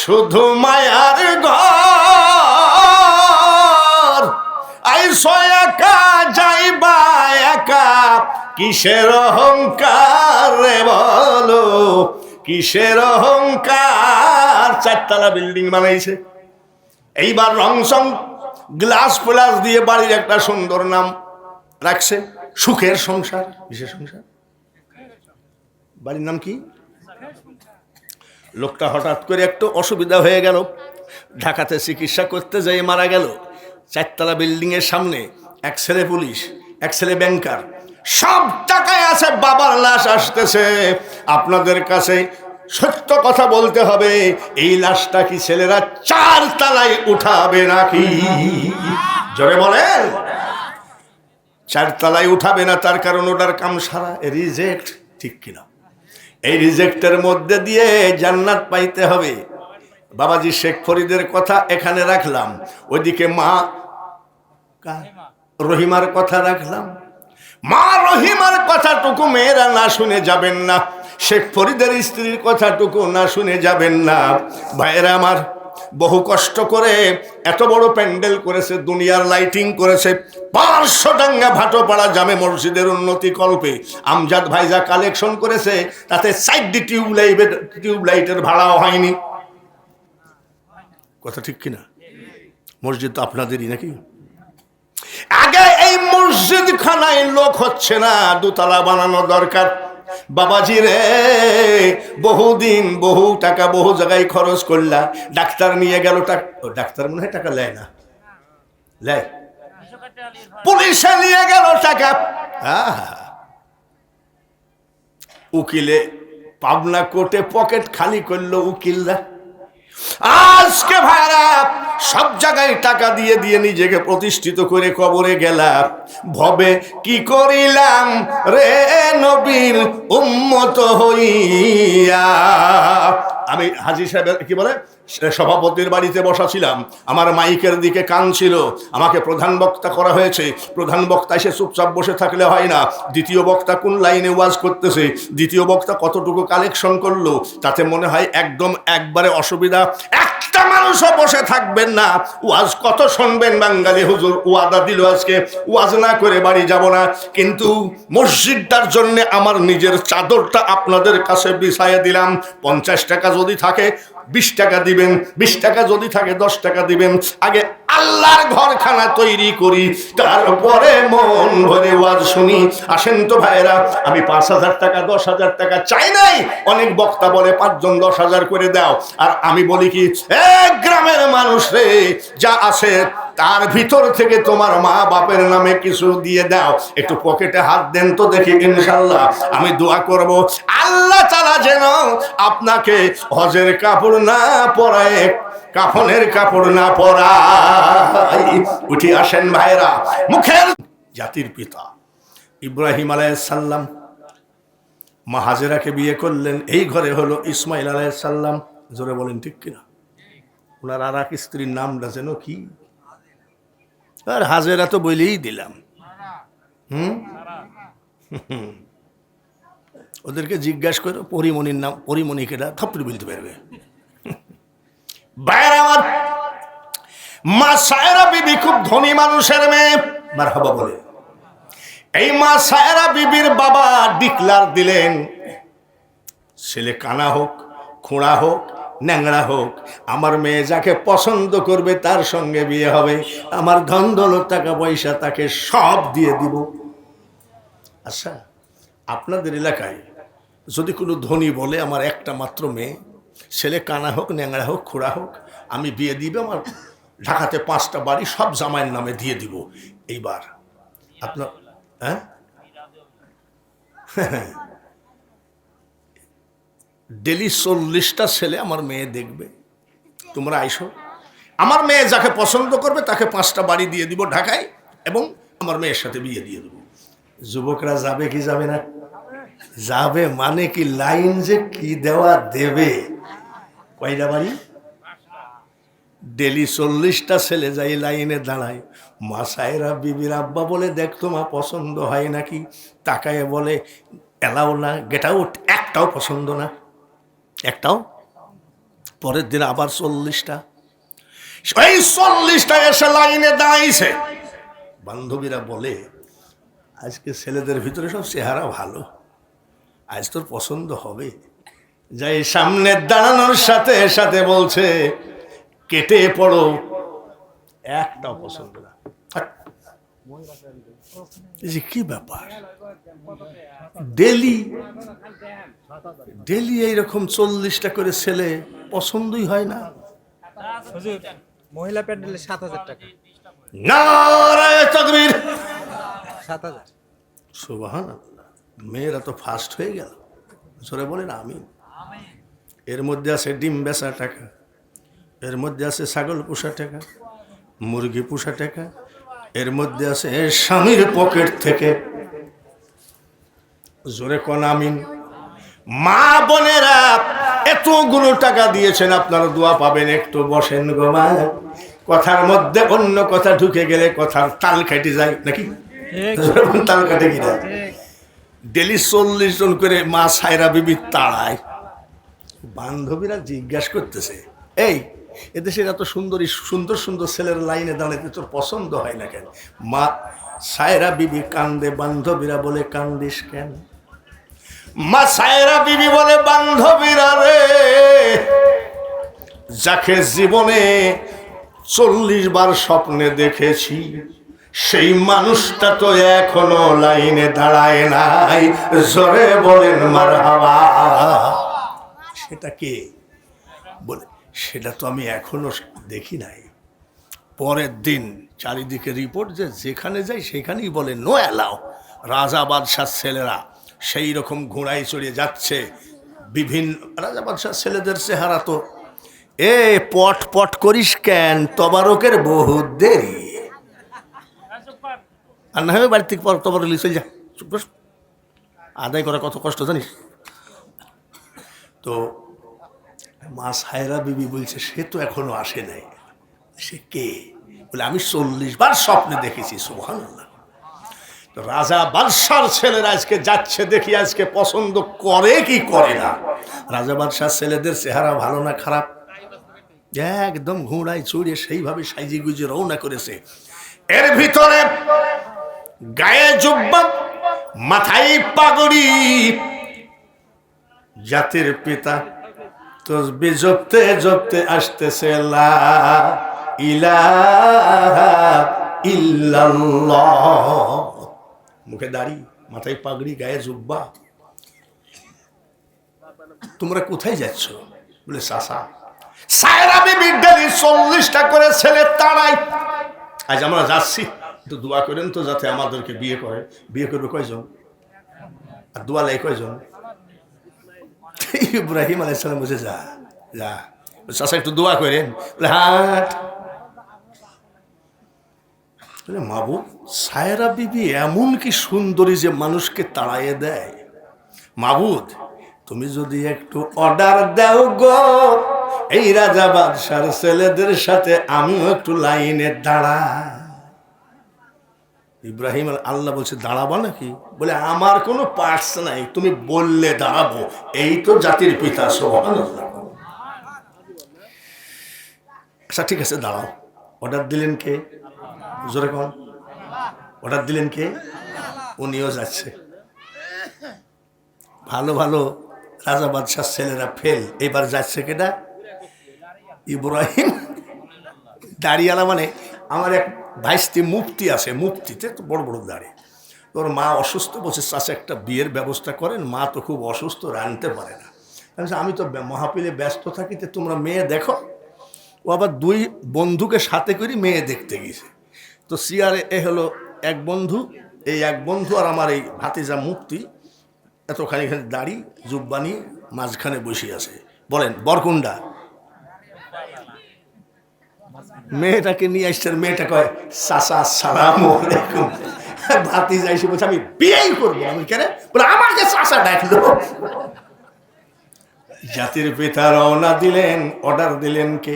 শুধু মায়ার ঘর। আইসো একা যাইবা একা, কিসের অহংকার রে বলো, কিসের অহংকার। 4 তলা বিল্ডিং বানাইছে, এইবার রংসং গ্লাস প্লাস দিয়ে বাড়ির একটা সুন্দর নাম রাখছে, সুখের সংসার। কিসের সংসার? বাড়ির নাম কি? লোকটা হঠাৎ করে একটু অসুবিধা হয়ে গেল, ঢাকাতে চিকিৎসা করতে যেয়ে মারা গেল। 4 তলা বিল্ডিং এর সামনে এক ছেলে পুলিশ, এক ছেলে ব্যাংকার, সব টাকায় আছে। বাবার লাশ আসতেছে, আপনাদের কাছে সত্য কথা বলতে হবে, এই লাশটা কি ছেলেরা 4 তলায় উঠাবে নাকি? জোরে বলেন। 4 তলায় উঠাবে না, তার কারণ ওটার কাম সারা রিজেক্ট, ঠিক কিনা? এই রিজেক্টের মধ্যে দিয়ে জান্নাত পাইতে হবে। বাবাজি শেখ ফরিদের কথা এখানে রাখলাম, ওইদিকে মা রহিমার কথা রাখলাম। মা রহিমার কথাটুকু মেয়েরা না শুনে যাবেন না, শেখ ফরিদের স্ত্রীর কথাটুকু না শুনে যাবেন না। ভাইয়েরা আমার, বহু কষ্ট করে এত বড় প্যান্ডেল করেছে, দুনিয়ার লাইটিং করেছে, 500 টাঙ্গা ভাটোপাড়া জামে মসজিদের উন্নতি কল্পে আমজাদ ভাই যা কালেকশন করেছে, তাতে 4টি টিউবলাইটের ভাড়াও হয়নি। কথা ঠিক কিনা? মসজিদ তো আপনাদেরই নাকি? আগে এই মসজিদ খানায় লোক হচ্ছে না, 2 তলা বানানো দরকার। বাবাজি রে, বহুদিন বহু টাকা বহু জায়গায় খরচ করলা, ডাক্তার নিয়ে গেল, ডাক্তার মনে হয় টাকা নেয় না, নেয়, পুলিশে নিয়ে গেল টাকা। উকিলে পাবনা কোর্টে পকেট খালি করলো উকিলরা। আজকে ভাইরা সব জায়গায় টাকা দিয়ে দিয়ে নিজেকে প্রতিষ্ঠিত করে কবরে গেলাম। ভবে কি করিলাম রে নবীর উম্মত হইয়া। আমি হাজী সাহেব কি বলে, সভাপতির বাড়িতে বসা ছিলাম, আমার মাইকের দিকে কান ছিল, আমাকে প্রধান বক্তা করা হয়েছে। প্রধান বক্তা এসে চুপচাপ বসে থাকলে হয় না, দ্বিতীয় বক্তা কোন লাইনে ওয়াজ করতেছে, দ্বিতীয় বক্তা কতটুকু কালেকশন করলো, তাতে মনে হয় একদম একবারে অসুবিধা। একটা মানুষও বসে থাকবেন না, ওয়াজ কত শুনবেন। বাঙালি হুজুর ওয়াদা দিল আজকে ওয়াজ না করে বাড়ি যাব না, কিন্তু মসজিদটার জন্য আমার নিজের চাদরটা আপনাদের কাছে বিছাইয়ে দিলাম। 50 টাকা যদি থাকে 20 টাকা দিবেন, 20 টাকা যদি থাকে 10 টাকা দিবেন। আগে আল্লাহর ঘরখানা তৈরি করি, তারপরে মন ভরে ওয়াজ শুনি। আসেন তো ভাইরা, আমি 5,000 টাকা 10,000 টাকা চাই নাই। অনেক বক্তা বলে 5 জন 10,000 করে দাও, আর আমি বলি কি, গ্রামের মানুষ রে, যা আছে তার ভিতর থেকে তোমার মা বাপের নামে কিছু দিয়ে দাও। একটু পকেটে হাত দেন তো দেখি, ইনশাআল্লাহ আমি দোয়া করব আল্লাহ তাআলা যেন আপনাকে হজের কাপড় না পরায়, কাফনের কাপড় না পরায়। উঠে আসেন ভাইরা। মুখের জাতির পিতা ইব্রাহিম আলাইহিস সালাম মা হাজেরাকে বিয়ে করলেন, এই ঘরে হলো ইসমাইল আলাইহিস সালাম। জোরে বলেন ঠিক কিনা? ওনার আর এক স্ত্রীর নামটা যেন কি? আর হাজেরা তো বলেই দিলাম। ওদেরকে জিজ্ঞাসা করো পরিমণির নাম, পরিমণি কেটা থাপ্পড়ি বলতে পারবে। বাইরে আমার মা সায়রা বিবি খুব ধনী মানুষের মেয়ে, মারহাবা বলে। এই মা সায়রা বিবির বাবা ডিক্লার দিলেন, ছেলে কানা হোক, খোঁড়া হোক, ন্যাংরা হোক, আমার মেয়ে যাকে পছন্দ করবে তার সঙ্গে বিয়ে হবে। আমার ধন দৌলত টাকা পয়সা তাকে সব দিয়ে দিব। আচ্ছা, আপনাদের এলাকায় যদি কোনো ধনী বলে আমার একটা মাত্র মেয়ে, ছেলে কানা হোক, ন্যাংরা হোক, খোঁড়া হোক, আমি বিয়ে দিবে, আমার ঢাকাতে 5টা বাড়ি সব জামাইয়ের নামে দিয়ে দিব, এইবার আপনার হ্যাঁ ডেলি 40টা ছেলে আমার মেয়ে দেখবে, তোমরা আইসো, আমার মেয়ে যাকে পছন্দ করবে তাকে 5টা বাড়ি দিয়ে দিব ঢাকায়, এবং আমার মেয়ের সাথে বিয়ে দিয়ে দেবো। যুবকরা যাবে কি যাবে না? যাবে। মানে কি লাইন যে কি দেওয়া দেবে। কয়টা বাড়ি? ডেলি 40টা ছেলে যাই লাইনে দাঁড়ায়। মা সায়রা বিবির আব্বা বলে, দেখ তোমার পছন্দ হয় নাকি? তাকায় বলে, এলাও না, গেট আউট, একটাও পছন্দ না, একটাও। পরের দিন আবার 40টা, এই 40টা এসে লাইনে দাঁড়াইছে। বান্ধবীরা বলে, আজকে ছেলেদের ভিতরে সব চেহারা ভালো, আজ তোর পছন্দ হবে। যাই সামনে দাঁড়ানোর সাথে সাথে বলছে, কেটে পড়ো, একটাও পছন্দ না। কি ব্যাপার? ডেলি ডেলি এইরকম 40টা করে ছেলে পছন্দই হয় না। মহিলা প্যান্ডেলে 7,000 টাকা। নারায়ে তাকবীর, 7,000। সুবহানাল্লাহ। মেয়েরা তো ফাস্ট হয়ে গেল, জোরে বলেন আমিন। এর মধ্যে আছে ডিম বেচা টাকা, এর মধ্যে আছে ছাগল পোষা টাকা, মুরগি পোষা টাকা, এর মধ্যে আছে স্বামীর পকেট থেকে, জোরে কোন আমিন। মা বোনেরা এতগুলো টাকা দিয়েছেন, আপনারা দোয়া পাবেন। একটু বসেন গো মা, কথার মধ্যে অন্য কথা ঢুকে গেলে কথার তাল কেটে যায় নাকি? তাল কাটে কিনা? ডেলি 40 জন করে মা সায়রা বিবি তাড়ায়। বান্ধবীরা জিজ্ঞাসা করতেছে, এই এদেশের এত সুন্দরী সুন্দর সুন্দর ছেলের লাইনে দাঁড়াতে তোর পছন্দ হয় না কেন? মা সায়রা বিবি কান্দে, বান্ধবীরা বলে, কান্দিস কেন? মা সায়রা বিবি বলে, বান্ধবীরা রে, যাকে জীবনে 40 বার স্বপ্নে দেখেছি, সেই মানুষটা তো এখনো লাইনে দাঁড়ায় নাই। জোরে বলেন মারহাবা। সেটা কে? বলে, সেটা তো আমি এখনো দেখি নাই। পরের দিন চারিদিকে রিপোর্ট, যে যেখানে যাই সেখানেই বলে নো অ্যালাও। রাজা বাদশার ছেলেরা সেই রকম ঘোড়ায় চড়ে যাচ্ছে। বিভিন্ন রাজা বাদশার ছেলেদের চেহারা তো, এ পট পট করিস কেন, তবারকের বহুত দেরি। আর না হয় বাড়ি থেকে তবারক লিখে যা, আদায় করা কত কষ্ট জানিস তো। মা সায়রা বিবি বলছে, সে তো এখনো আসে নাই। সে কে? বলে, আমি 40 বার স্বপ্নে দেখেছি। সুবহানাল্লাহ। তো রাজা বাদশার ছেলেরা আজকে যাচ্ছে, দেখি আজকে পছন্দ করে কি করে না। রাজা বাদশার ছেলেদের চেহারা ভালো না খারাপ? একদম ঘোড়ায় চড়িয়ে সেইভাবে সাইজি গুজি রওনা করেছে। এর ভিতরে গায়ে জুব্বা, মাথায় পাগড়ি, জাতির পিতা তসবি জপতে জপতে আসতেছে, লা ইলাহা ইল্লাল্লাহ। মুখে দাড়ি, মাথায় পাগড়ি, গায়ে জুব্বা। তোমরা কোথায় যাচ্ছ? বলে, চাচা সায়রা বিবি ডেলি 40টা করে ছেলে তাড়াই, আজ আমরা যাচ্ছি, একটু দোয়া করেন তো যাতে আমাদেরকে বিয়ে করে। বিয়ে করবে কয়জন? আর দোয়া লাই কয়জন? ইব্রাহিম আলাইহিস সালাম বলছে যা যা, চাচা একটু দোয়া করেন। হাট মাবুদ, সায়রা বিবি এমন কি সুন্দরী যে মানুষকে তাড়াইয়ে দেয়। মাবুদ, তুমি যদি একটু অর্ডার দাও গো, এই রাজা বাদশার ছেলেদের সাথে আমিও একটু লাইনে দাঁড়া। ইব্রাহিম আল্লাহ বলছে দাঁড়াবো নাকি? বলে আমার কোনো পার্টস নাই, তুমি বললে দাঁড়াবো। এই তো জাতির পিতা, সুবহানাল্লাহ। আচ্ছা ঠিক আছে দাঁড়াও। অর্ডার দিলেন কে? জোরে কোন? অর্ডার দিলেন কে? উনিও যাচ্ছে। ভালো ভালো রাজা বাদশার ছেলেরা ফেল, এবার যাচ্ছে কেটা? ইব্রাহিম। দাড়িওয়ালা মানে আমার এক ভাইস্তি মুফতি আছে, মুফতিতে তো বড় বড় দাড়ি। তোর মা অসুস্থ, বলছে চাষে একটা বিয়ের ব্যবস্থা করেন, মা তো খুব অসুস্থ, রানতে পারে না। আমি তো মহাপিলে ব্যস্ত থাকি, তো তোমরা মেয়ে দেখো। ও আবার দুই বন্ধুকে সাথে করে মেয়ে দেখতে গেছে। তো সিয়ারে এ হলো এক বন্ধু, এই এক বন্ধু আর আমার এই ভাতিজা মুফতি এতখানি দাড়ি জুব্বা নিয়ে মাঝখানে বসে আছে। বলেন বরকুন্ডা। মেয়েটাকে নিয়ে আসছে, মেয়েটা কয় চাচা আসসালামু আলাইকুম। ভাতিজা এসে বলছে আমি বিয়েই করবো। আমি কেন? বলে আমাকে চাচা ডাকলো। জাতির পিতা রওনা দিলেন, অর্ডার দিলেন কে?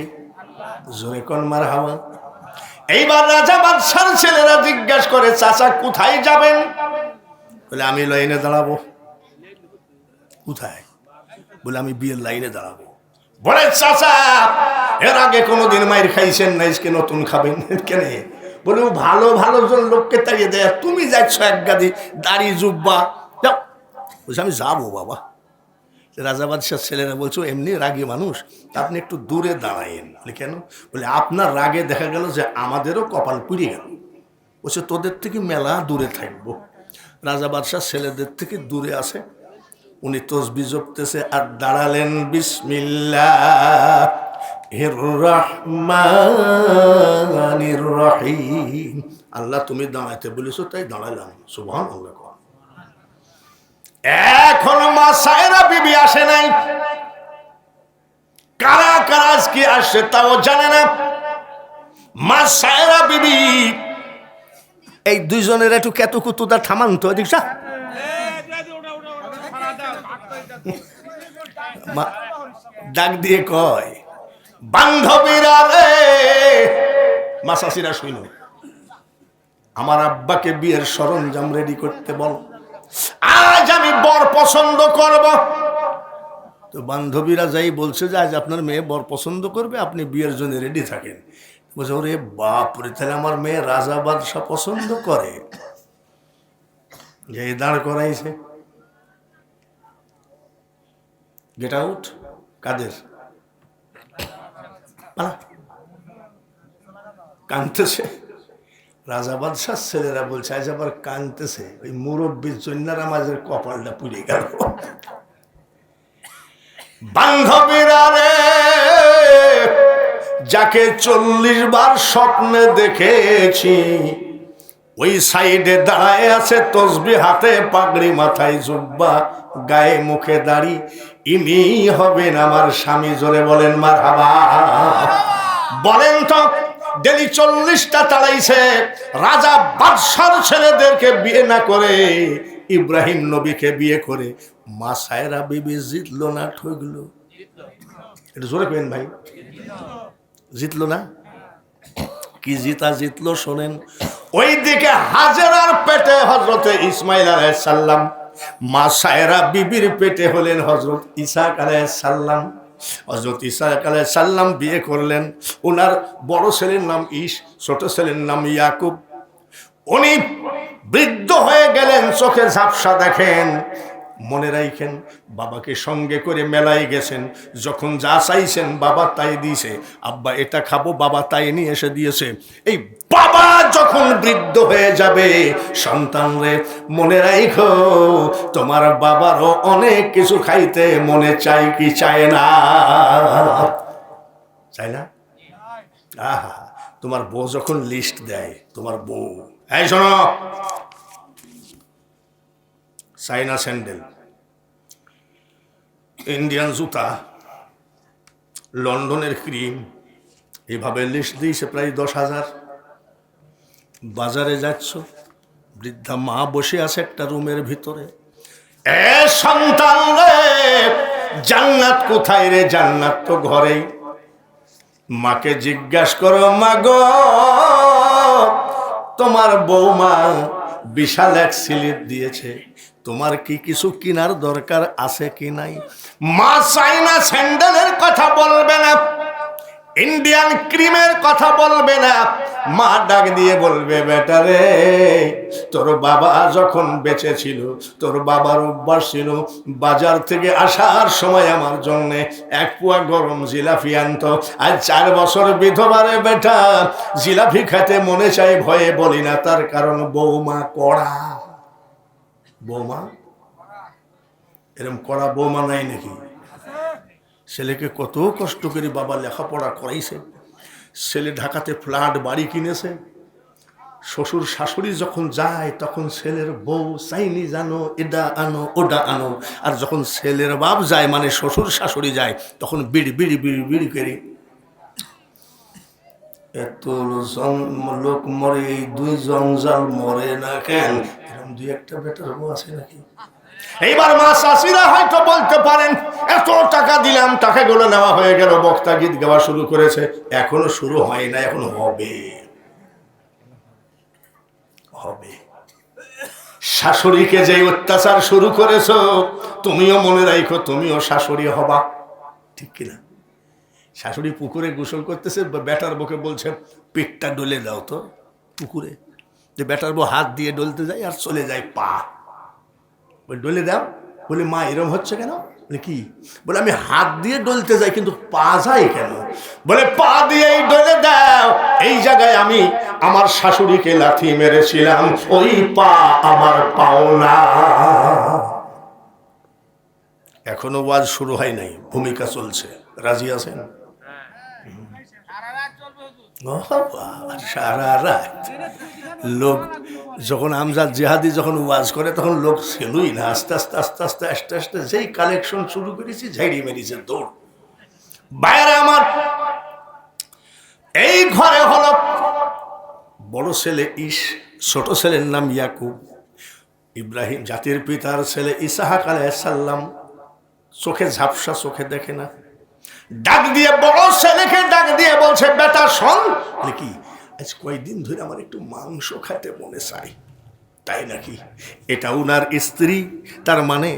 জোরে কোন মারহাবা। এইবার রাজা বাদশার ছেলেরা জিজ্ঞাসা করে চাচা কোথায় যাবেন? বলে আমি লাইনে দাঁড়াবো। কোথায়? বলে আমি বিয়ের লাইনে দাঁড়াবো। বলে চাচা এর আগে কোনোদিন মাইর খাইছেন না, আজকে নতুন খাবেন কেন? বলে ও ভালো ভালো জন লোককে তাড়িয়ে দেয়, তুমি যাচ্ছ এক গাদি দাড়ি জুব্বা, যাও। বলছে আমি যাবো বাবা। রাজা বাদশার ছেলেরা বলছো এমনি রাগী মানুষ, আপনি একটু দূরে দাঁড়ায়েন। বলে কেন? বলে আপনার রাগে দেখা গেল যে আমাদেরও কপাল পুড়ে গেল। বলছে তোদের থেকে মেলা দূরে থাকবো। রাজা বাদশার ছেলেদের থেকে দূরে আসে, উনি তসবি জপতেছে আর দাঁড়ালেন বিসমিল্লাহির রহমানির রহিম। আল্লাহ তুমি দাঁড়াইতে বলেছো তাই দাঁড়ালাম, সুবহানাল্লাহ। এখন মা সায়রা বিবি আসে নাই, কারা কারা কি আসে তাও জানে না। মা সায়রা বিবি এই দুইজনের একটু কেতুকুতুদা থামান তো দেখছা। ডাক দিয়ে কয় বান্ধবীরা রে, মাসাসিরা শুইল, আমার আব্বাকে বিয়ের সরঞ্জাম রেডি করতে বল, আজ আমি বর পছন্দ করব। তো বান্ধবীরা যাই বলছে যে আজ আপনার মেয়ে বর পছন্দ করবে, আপনি বিয়ের জন্য রেডি থাকেন। বলছে ওরে বাপরে, তাহলে আমার মেয়ে রাজা বাদশা পছন্দ করে। যে দাঁড় করাইছে, গেট আউট। কাদের? কানতেছে রাজা বাদশার ছেলেরা, বলছে আজ আবার কানতেছে। ওই মুরব্বীর জন্য আমাদের কপালটা পুড়ে গেল। বান্ধবীরা রে, যাকে 40 বার স্বপ্নে দেখেছি, ওই সাইডে দাঁড়ায় আছে তসবি হাতে, পাগড়ি মাথায় জুব্বা, গায়ে মুখে দাড়ি, ইনি হবেন আমার স্বামী। জোরে বলেন মারহাবা। বলেন তো ডেলি 40টা তাড়াইছে, রাজা বাদশার ছেলেদেরকে বিয়ে না করে ইব্রাহিম নবীকে বিয়ে করে মা সায়রা বিবি জিতলো না ঠকলো? এটা জোরে কেন ভাই? জিতলো না? কি জিতা জিতলো শোনেন। ওই দিকে হাজেরার পেটে হযরতে ইসমাইল আলাইহিস সালাম, মা সায়রা বিবির পেটে হলেন হযরত ইসহাক আলাইহিস সালাম। হযরত ইসহাক আলাইহিস সালাম বিয়ে করলেন। ওনার বড় ছেলের নাম ঈশ, ছোট ছেলের নাম ইয়াকুব। উনি বৃদ্ধ হয়ে গেলেন, চোখে ঝাপসা দেখেন। মনে রাখেন, বাবাকে সঙ্গে করে মেলায় গেছেন, যখন যা চাইছেন বাবা তাই দিয়েছে। আব্বা এটা খাবো, বাবা তাই নিয়ে এসে দিয়েছে। এই বাবা যখন বৃদ্ধ হয়ে যাবে, সন্তান রে মনে রাখো, তোমার বাবারও অনেক কিছু খাইতে মনে চাই কি চায় না? চাই না? আহা, তোমার বউ যখন লিস্ট দেয়, তোমার বউ, এই শোনো, চাইনা স্যান্ডেল, ইন্ডিয়ান জুতা, লন্ডনের ক্রিম, এভাবে লিস্ট দিয়েছে প্রায় 10,000। বাজারে যাচ্ছ, বৃদ্ধা মা বসে আছে একটা রুমের ভিতরে। এ সন্তান রে, জান্নাত কোথায় রে? জান্নাত তো ঘরেই। মাকে জিজ্ঞাসা করো, মা গো, তোমার বৌমা বিশাল এক স্লিপ দিয়েছে, তোমার কি কিছু কেনার দরকার আছে কি নাই? মা চাইনা স্যান্ডেলের কথা বলবে না, ইন্ডিয়ান ক্রিমের কথা বলবে না। মা ডাক দিয়ে বলবে, বেটা রে, তোর বাবা যখন বেঁচে ছিল, তোর বাবার অভ্যাস ছিল বাজার থেকে আসার সময় আমার জন্য 1 পোয়া গরম জিলাপি আনতো। আজ 4 বছর বিধবারে বেটা, জিলাপি খেতে মনে চাই, ভয়ে বলি না, তার কারণ বৌমা কড়া। বৌমা এরকম কড়া বৌমা নাই নাকি? ছেলেকে কত কষ্ট করে বাবা লেখাপড়া করাইছে, ছেলে ঢাকাতে ফ্ল্যাট বাড়ি কিনেছে। শ্বশুর শাশুড়ি যখন যায় তখন ছেলের বউ চাইনিজ আনো, এটা আনো, ওটা আনো। আর যখন ছেলের বাপ যায়, মানে শ্বশুর শাশুড়ি যায়, তখন বিড়ি বিড়ি বিড়ি বিড়ি করে। এত লোক মরে, এই 2 জঞ্জাল মরে না কেন? এরকম 2-1টা বেটার বউ আছে নাকি? এইবার মা চাষিরা হয়তো বলতে পারেন, এত টাকা দিলাম, টাকাগুলো নেওয়া হয়ে গেল, বক্তা গীত গাওয়া শুরু করেছে, এখনো শুরু হয় না, এখন হবে। হবে। শাশুড়িকে যে অত্যাচার শুরু করেছো, তুমিও মনে রাখো, তুমিও শাশুড়ি হবা, ঠিক কিনা? শাশুড়ি পুকুরে গোসল করতেছে, বেটার বউকে বলছে, পিঠটা ডলে দাও তো পুকুরে। যে বেটার বউ হাত দিয়ে ডলতে যায় আর চলে যায় পা। ডলে দাও, বলে মা এরম হচ্ছে কেন? বলে কি? বলে আমি হাত দিয়ে ডলতে যাই কিন্তু পা যায় কেন? বলে পা দিয়েই ডলে দাও, এই জায়গায় আমি আমার শাশুড়িকে লাথি মেরেছিলাম, ওই পা আমার পাও না। এখনো ওয়াজ শুরু হয় নাই, ভূমিকা চলছে। রাজি আছেন? সারা রাত লোক যখন আমজাদ জিহাদি যখন ওয়াজ করে তখন লোক ছিলই না। আস্তে আস্তে আস্তে আস্তে আস্তে আস্তে যেই কালেকশন শুরু করেছি, ঝাড়িয়ে মেরেছে দৌড়। বাইরে আমার এই ঘরে হলো বড় ছেলে ইস, ছোট ছেলের নাম ইয়াকুব। ইব্রাহিম জাতির পিতার ছেলে ইসহাক আলাইহিস সালাম। চোখে ঝাপসা, চোখে দেখে না। ডাক দিয়ে বড় ছেলেকে ডাক দিয়ে বলছে, বেটা শোন। কি? আজ কয়েকদিন ধরে আমার একটু মাংস খেতে মনে চাই। তাই নাকি? এটা উনার স্ত্রী, তার মানে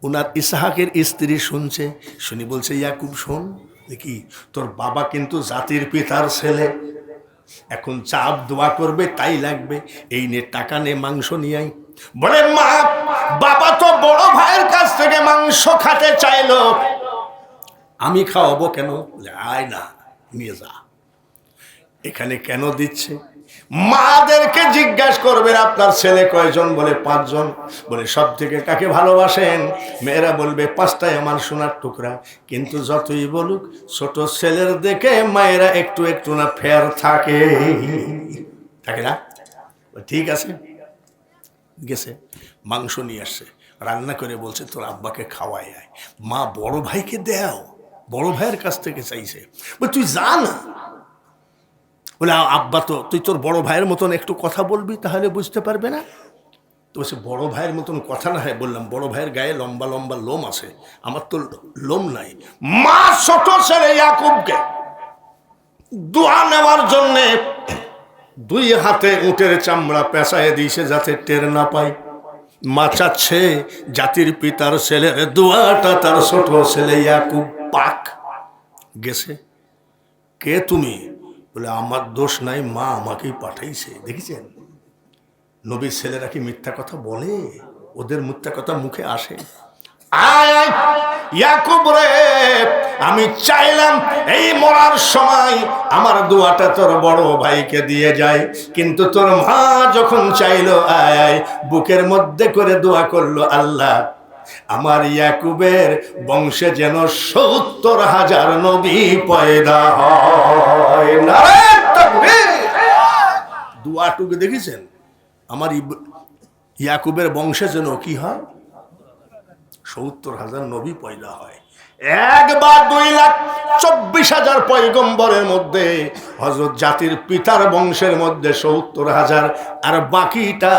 উনার ইসহাকের স্ত্রী শুনছে। শুনি বলছে, ইয়াকুব শোন, দেখি তোর বাবা কিন্তু জাতির পিতার ছেলে, এখন চাপ দোয়া করবে, তাই লাগবে, এই নে টাকা নে, মাংস নিয়ে আই। বলে মা, বাবা তো বড় ভাইয়ের কাছ থেকে মাংস খেতে চাইলো, আমি খাওয়াবো কেন? বলে আয় না, নিয়ে যা। এখানে কেন দিচ্ছে? মাদেরকে জিজ্ঞাসা করবেন, আপনার ছেলে কয়জন? বলে 5 জন। বলে সব থেকে কাকে ভালোবাসেন? মেয়েরা বলবে 5টাই আমার সোনার টুকরা। কিন্তু যতই বলুক, ছোট ছেলের দেখে মায়েরা একটু একটু না ফের থাকে, থাকে না? ঠিক আছে, গেছে, মাংস নিয়ে আসছে, রান্না করে বলছে তোর আব্বাকে খাওয়াই আয়। মা বড় ভাইকে দেও, বড় ভাইয়ের কাছ থেকে চাইছে। বলে তুই যা না। বলে আব্বা তো, তুই তোর বড় ভাইয়ের মতন একটু কথা বলবি, তাহলে বুঝতে পারবে না। তো সে বড় ভাইয়ের মতন কথা না হয়, বললাম বড় ভাইয়ের গায়ে লম্বা লম্বা লোম আছে, আমার তো লোম নাই। মা ছোট ছেলে ইয়াকুবকে দোয়া নেওয়ার জন্যে 2 হাতে উটের চামড়া পেঁচায় দিয়েছে যাতে টের না পায়। মা চাচ্ছে জাতির পিতার ছেলের দোয়াটা তার ছোট ছেলে ইয়াকুব পাক। গেছে, কে তুমি? বলে আমার দোষ নাই, মা আমাকেই পাঠাইছে। দেখেছেন নবীর ছেলেরা কি মিথ্যা কথা বলে? ওদের মিথ্যা কথা মুখে আসে। আয় ইয়াকুব রে, আমি চাইলাম এই মরার সময় আমার দোয়াটা তোর বড় ভাইকে দিয়ে যায়, কিন্তু তোর মা যখন চাইলো আয়, বুকের মধ্যে করে দোয়া করলো, আল্লাহ আমার ইয়াকুবের বংশে যেন ৭০,০০০ নবী পয়দা হয়। নারায়ে তাকবীর। দুয়াটুকু দেখেছেন? আমার ইয়াকুবের বংশে যেন কি হয়? ৭০,০০০ নবী পয়দা হয়। ১,২,২৪,০০০ পয়গম্বরের মধ্যে হযরত জাতির পিতার বংশের মধ্যে ৭০,০০০, আর বাকিটা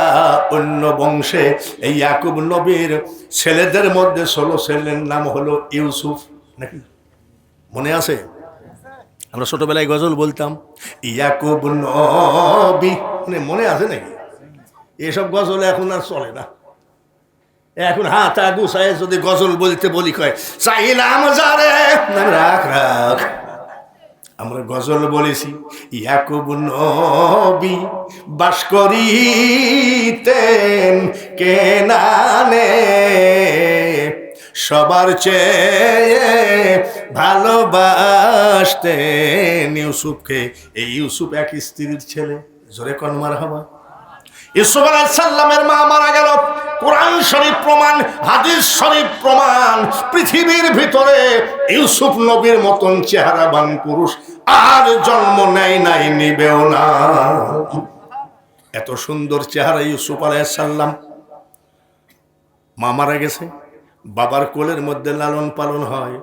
অন্য বংশে। এই ইয়াকুব নবীর ছেলেদের মধ্যে ১৬ ছেলের নাম হলো ইউসুফ, নাকি মনে আছে? আমরা ছোটবেলায় গজল বলতাম, ইয়াকুব নবী, মনে আছে নাকি? এসব গজল এখন আর চলে না। এখন হাত গুছায় যদি গজল বলতে বলি কয় চাইলাম যারে রাখ রাখ। আমরা গজল বলেছি, ইয়াকুব নবী বাস করিতেন কেনানে, সবার চেয়ে ভালোবাসতেন ইউসুফকে। এই ইউসুফ এক স্ত্রীর ছেলে, জোরে কোন মারহাবা। ইউসুফ আলাইহিস সালামের মা মারা গেল, কোরআন শরীফ প্রমাণ, হাদিস শরীফ প্রমাণ, পৃথিবীর ভিতরে ইউসুফ নবীর মতন চেহারাবান পুরুষ আর জন্ম নেয় নাই, নিবেও না। এত সুন্দর চেহারা ইউসুফ আলাইহিস সালাম। মা মারা গেছে, বাবার কোলের মধ্যে লালন পালন হয়,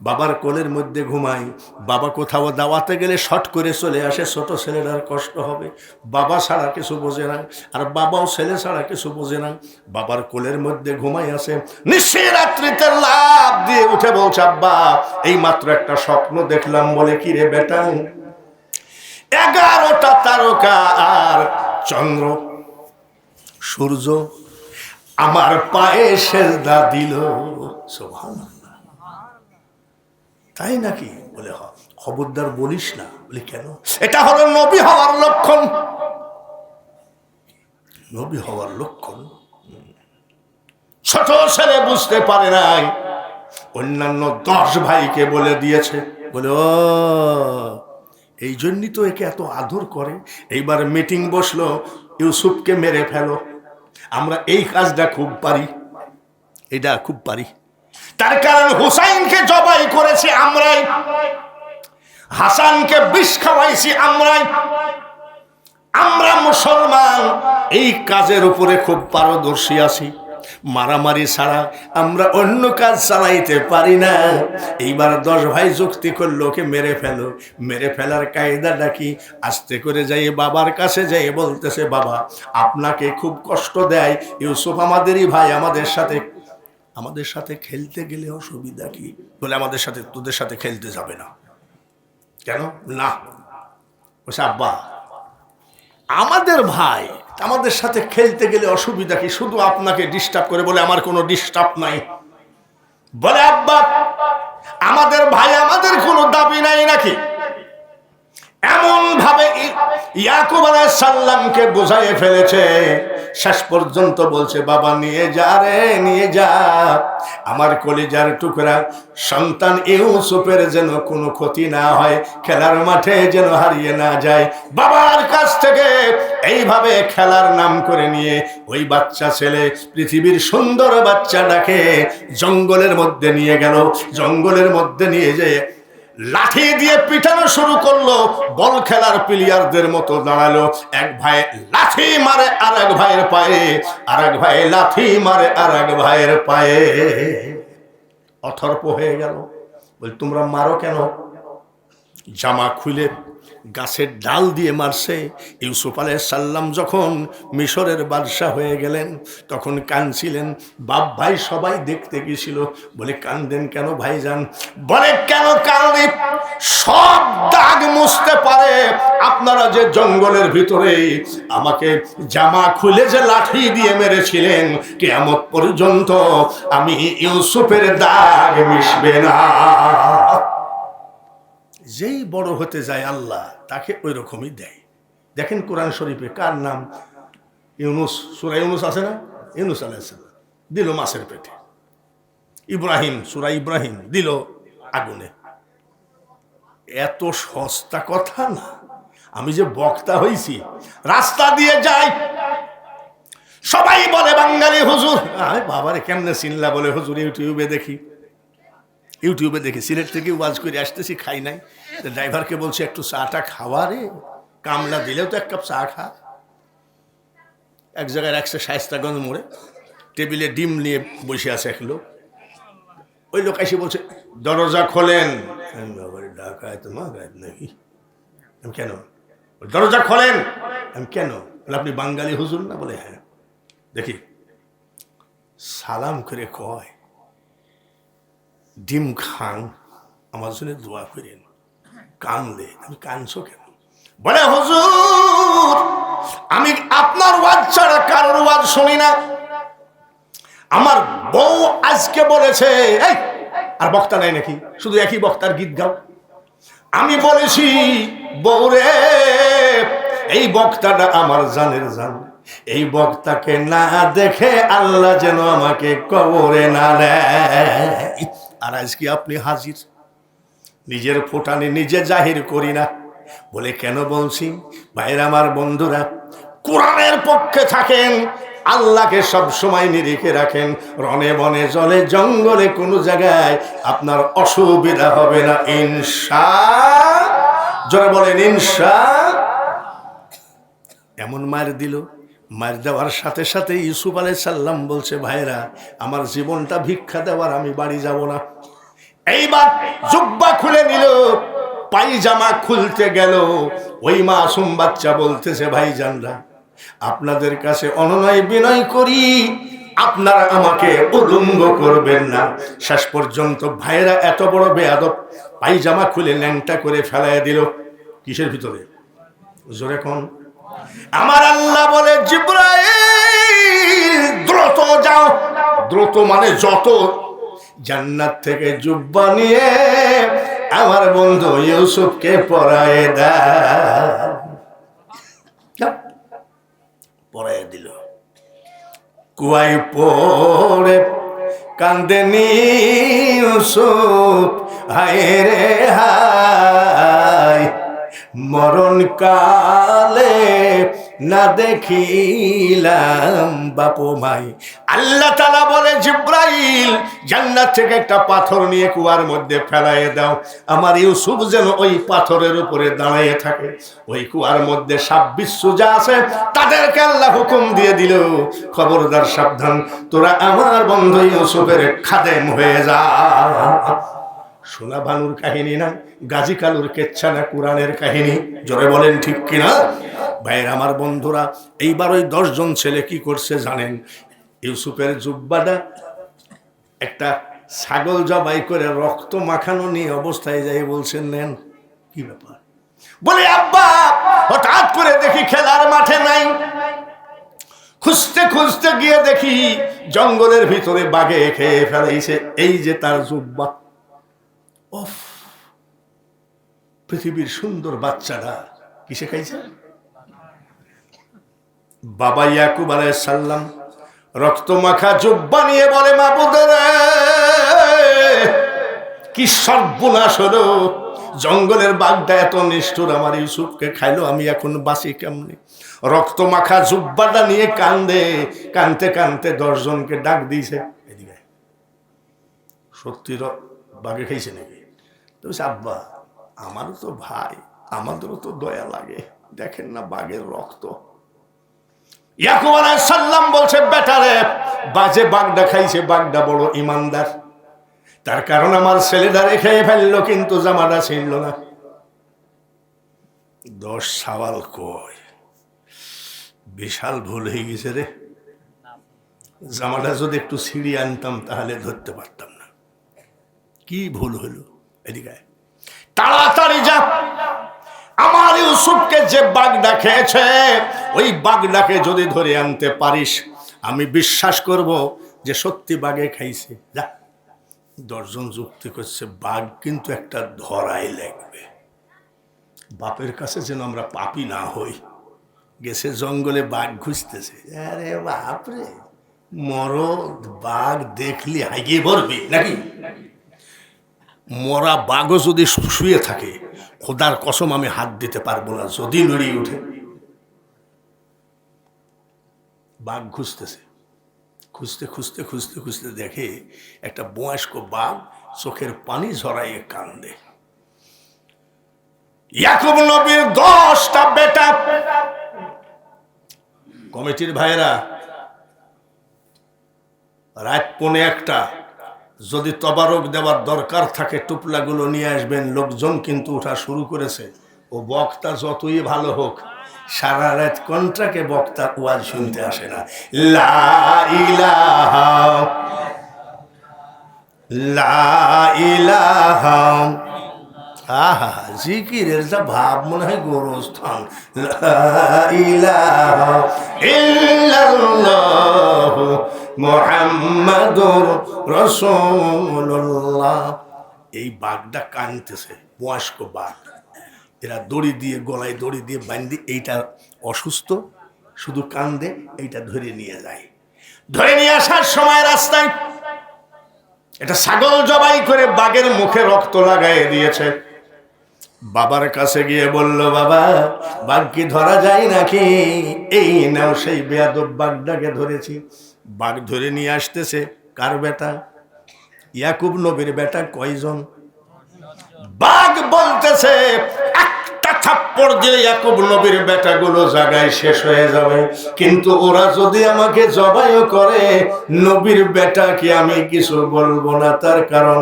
বাবার কোলের মধ্যে ঘুমাই। বাবা কোথাও দাওয়াতে গেলে শট করে চলে আসে, ছোট ছেলেটার কষ্ট হবে, বাবা ছাড়া কিছু বোঝে না, আর বাবাও ছেলে ছাড়া কিছু বোঝে না। বাবার কোলের মধ্যে ঘুমাই আছে, নিশ্চয় রাত্রিতে লাফ দিয়ে উঠে বলছে, আব্বা এই মাত্র একটা স্বপ্ন দেখলাম। বলে কি রে বেটা? 11টা তারকা আর চন্দ্র সূর্য আমার পায়ে সেজদা দিল। সুবহানাল্লাহ। তাই নাকি? বলে হ। খবরদার বলিস না। বলি কেন? এটা হলো নবী হওয়ার লক্ষণ। নবী হওয়ার লক্ষণ। ছোট ছেলে বুঝতে পারে নাই, অন্যান্য 10 ভাইকে বলে দিয়েছে। বলে ও এই জন্যই তো একে এত আদর করে। এইবার মিটিং বসলো, ইউসুফকে মেরে ফেলো। আমরা এই কাজটা খুব পারি, এটা খুব পারি। তার কারণ হুসাইনকে জবাই করেছি আমরাই, হাসানকে বিষ খাওয়াইছি আমরাই। আমরা মুসলমান এই কাজের উপরে খুব পারদর্শী আছি। মারামারি ছাড়া আমরা অন্য কাজ চালাইতে পারি না। এইবার 10 ভাই যুক্তি করলো, ওকে মেরে ফেলো। মেরে ফেলার কায়দাটা কি? আস্তে করে যাই বাবার কাছে যাই বলতেছে, বাবা আপনাকে খুব কষ্ট দেয় ইউসুফ, আমাদেরই ভাই, আমাদের সাথে খেলতে গেলে অসুবিধা কি? বলে আমাদের সাথে, তোদের সাথে খেলতে যাবে না। কেন না? বলছে আব্বা আমাদের ভাই, আমাদের সাথে খেলতে গেলে অসুবিধা কি? শুধু আপনাকে ডিস্টার্ব করে। বলে আমার কোনো ডিস্টার্ব নাই। বলে আব্বা আমাদের ভাই, আমাদের কোনো দাবি নাই নাকি? এমন ভাবে ইয়াকুব আলাইহিস সালামকে বুঝাইয়ে ফেলেছে। শেষ পর্যন্ত বলছে, বাবা নিয়ে যা রে, নিয়ে যা। আমার কলিজার টুকরা সন্তান ইউসুফের যেন কোনো ক্ষতি না হয়, খেলার মাঠে যেন হারিয়ে না যায়। বাবার কাছ থেকে এইভাবে খেলার নাম করে নিয়ে ওই বাচ্চা ছেলে, পৃথিবীর সুন্দর বাচ্চাটাকে জঙ্গলের মধ্যে নিয়ে গেল। জঙ্গলের মধ্যে নিয়ে যেয়ে লাঠি দিয়ে পিটানো শুরু করলো। বল খেলার প্লেয়ারদের মতো দাঁড়ালো। এক ভাই লাঠি মারে আর এক ভাইয়ের পায়ে, আর এক ভাই লাঠি মারে আর এক ভাইয়ের পায়ে। অথর্প হয়ে গেল। বল তোমরা মারো কেন? জামা খুলে গাছের ডাল দিয়ে মারছে। ইউসুফ আলাইহিস সালাম যখন মিশরের বাদশাহ হয়ে গেলেন তখন কাঁদছিলেন। বাপ ভাই সবাই দেখতে গেছিল। বলে কাঁদেন কেন ভাইজান? বলে কেন কাঁদি? সব দাগ মুছতে পারে আপনারা যে জঙ্গলের ভিতরে আমাকে জামা খুলে যে লাঠি দিয়ে মেরেছিলেন, কিয়ামত পর্যন্ত আমি ইউসুফের দাগ মিশবে না। যেই বড় হতে যায় আল্লাহ তাকে ওই রকমই দেয়। দেখেন কোরআন শরীফে কার নাম? ইউনুস, সূরা ইউনুস আছে না? ইউনুস আলাইহিস সালাম দিল মাছের পেটে। ইব্রাহিম, সূরা ইব্রাহিম দিল আগুনে। এত সস্তা কথা না। আমি যে বক্তা হইছি, রাস্তা দিয়ে যাই, সবাই বলে বাঙালি হুজুর। আরে বাবারে কেমনে চিনলা? বলে হুজুর ইউটিউবে দেখি, সিলেট থেকে ওয়াজ করে আসতেছি, খাই নাই। ড্রাইভারকে বলছে একটু চাটা খাওয়া রে, কামলা দিলেও তো এক কাপ চা খা। এক জায়গায় রাখছে শায়েস্তাগঞ্জ মোড়ে, টেবিলে ডিম নিয়ে বসে আছে এক লোক। ওই লোক এসে বলছে দরজা খোলেন। আমি বাবার ডাকায় তো মা গায়েব নাকি? আমি কেন? দরজা খোলেন। আমি কেন? বলে আপনি বাঙালি হুজুর না? বলে হ্যাঁ। দেখি সালাম করে কয় ডিম খান, আমার জন্য দোয়া করেন। কানলে। আমি কানছো কেন? বলে হুজুর আমি আপনার ওয়াজ ছাড়া কারোর ওয়াজ শুনি না। আমার বউ আজকে বলেছে, এই আর বক্তা নাই নাকি? শুধু একই বক্তার গীত গাও। আমি বলেছি বউরে এই বক্তাটা আমার জানের জান, এই বক্তাকে না দেখে আল্লাহ যেন আমাকে কবরে না নেয়। আর আজকে আপনি হাজির, নিজের ফোটানি নিজে জাহির করি না। বলে কেন বলছি? ভাইরা আমার, বন্ধুরা, কোরআনের পক্ষে থাকেন, আল্লাহকে সব সময় নিরিখে রাখেন, রনে বনে জলে জঙ্গলে কোনো জায়গায় আপনার অসুবিধা হবে না ইনশাআল্লাহ। জোরে বলেন ইনশাআল্লাহ। এমন মার দিল, মার দেওয়ার সাথে সাথে ইউসুফ আলাইহিস সালাম বলছে ভাইরা আমার জীবনটা ভিক্ষা দেওয়ার, আমি বাড়ি যাব না। এইবার জুব্বা খুলে নিল, পায়জামা খুলতে গেল। ওই মাসুম বাচ্চা বলতেছে ভাইজানরা আপনাদের কাছে অনুনয় বিনয় করি, আপনারা আমাকে উলঙ্গ করবেন না। শেষ পর্যন্ত ভাইরা এত বড় বেয়াদব, পায়জামা খুলে ল্যাংটা করে ফেলায় দিল। কিসের ভিতরে? জোরে কোন? আমার আল্লাহ বলে জিবরাইল দ্রুত যাও। দ্রুত মানে যত, জান্নাত থেকে জুব্বা নিয়ে আমার বন্ধু ইউসুফকে পরায়ে দাও। পরায়ে দিল। কুয়ায় পড়ে কান্দেনি ইউসুফ, হায় রে হায়, মরণ কালে না দেখিলাম বাপু মাই। আল্লাহ তাআলা বলে জিবরাইল জান্নাত থেকে একটা পাথর নিয়ে কুয়ার মধ্যে ফেলায়ে দাও, আমার ইউসুফ যেন ওই পাথরের উপরে দাঁড়িয়ে থাকে। ওই কুয়ার মধ্যে সাপ বিচ্ছু যা আছে তাদেরকে আল্লাহ হুকুম দিয়ে দিল, খবরদার সাবধান, তোরা আমার বন্ধু ইউসুফের খাদেম হয়ে যা। সোনা বানুর কাহিনী না, গাজী কালুর কেচ্ছা না, কোরআনের কাহিনী। জোরে বলেন ঠিক কিনা? ভাইয়ের আমার বন্ধুরা, এইবার ওই 10 জন ছেলে কি করছে জানেন? ইউসুফের জুব্বাটা একটা ছাগল জবাই করে রক্ত মাখানো নিয়ে অবস্থায় যাই বলছেন নেন। কি ব্যাপার? বলে আব্বা হঠাৎ করে দেখি খেলার মাঠে নাই, খুঁজতে খুঁজতে গিয়ে দেখি জঙ্গলের ভিতরে বাঘে খেয়ে ফেলাইছে এই যে তার জুব্বা। ওফ, পৃথিবীর সুন্দর বাচ্চাটা কিসে খাইছে? বাবা ইয়াকুব আলাইহিস সালাম রক্ত মাখা জুব্বা নিয়ে বলে মাবুদ রে, কি সর্বনাশ হলো, জঙ্গলের বাঘটা এত নিষ্ঠুর আমার ইউসুফকে খাইলো, আমি এখন বাঁচি কেমনে? রক্ত মাখা জুব্বাটা নিয়ে কান্দে, কানতে কানতে 10 জনকে ডাক দিয়েছে, এদিকে সত্যি বাঘে খাইছে নাকি? তো আব্বা আমারও তো ভাই, আমাদেরও তো দয়া লাগে, দেখেন না বাঘের রক্ত। ইয়াকুব আলাইহিস সালাম বলছে বেটারে, বাজে বাঘটা খাইছে, বাঘটা বড় ইমানদার, তার কারণ আমার ছেলেটারে খেয়ে ফেললো কিন্তু জামাটা ছিঁড়ল না। 10 সওয়াল কই, বিশাল ভুল হয়ে গেছে রে, জামাটা যদি একটু ছিঁড়িয়ে আনতাম তাহলে ধরতে পারতাম না। কি ভুল হলো? এদিকে তাড়াতাড়ি যা, আমার ইউসুফকে যে বাঘটা খেয়েছে ওই বাঘটাকে যদি ধরে আনতে পারিস আমি বিশ্বাস করব যে সত্যি বাঘে খাইছে। যা। 10 জন যুক্তি করছে বাঘ কিন্তু একটা ধরাই লাগবে, বাপের কাছে যেন আমরা পাপী না হই। গেছে জঙ্গলে বাঘ খুঁজতেছে, আরে বাপরে, মরদ বাঘ দেখলি হাইগিয়ে ভরবি নাকি? মরা বাঘও যদি শুয়ে থাকে খোদার কসম আমি হাত দিতে পারবো না যদি লড়িয়ে উঠে। বাঘ খুঁজতেছে, খুঁজতে খুঁজতে খুঁজতে খুঁজতে দেখে একটা বয়স্ক বাঘ চোখের পানি ঝরাইয়ে কান্দে। ইয়াকুব নবীর 10টা বেটা। কমিটির ভাইরা, রাত 1:45, যদি তবারক দেওয়ার দরকার থাকে টুপলাগুলো নিয়ে আসবেন। লোকজন কিন্তু ওঠা শুরু করেছে। ও বক্তা যতই ভালো হোক, সারা রাত কন্ট্রাকে বক্তা ওয়াজ শুনতে আসে না। লা ইলাহা লা ইলাহা, আহা জিকিরের যা ভাব মনে হয় গোরস্থান। লা ইলাহা ইল্লাল্লাহু মুহাম্মাদুর রাসূলুল্লাহ। এই বাঘটা কাঁদতেছে, বয়স্ক বাঘ। এরা দড়ি দিয়ে, গলায় দড়ি দিয়ে বাঁধি, এইটা অসুস্থ, শুধু কান্দে, এইটা ধরে নিয়ে যায়। ধরে নিয়ে আসার সময় রাস্তায় এটা ছাগল জবাই করে বাঘের মুখে রক্ত লাগাই দিয়েছে। বাবার কাছে গিয়ে বলল, বাবা বাঘ কি ধরা যায় নাকি? এই নাও, সেই বেয়াদব বাঘটাকে ধরেছি। বাঘ ধরে নিয়ে আসতেছে। কার বেটা? ইয়াকুব নবীর বেটা। কয়জন? বাঘ বলতেছে, একটা থাপ্পড় দিয়ে ইয়াকুব নবীর বেটাগুলো জায়গায় শেষ হয়ে যাবে, কিন্তু ওরা যদি আমাকে জবাইও করে, নবীর বেটাকে আমি কিছু বলবো না। তার কারণ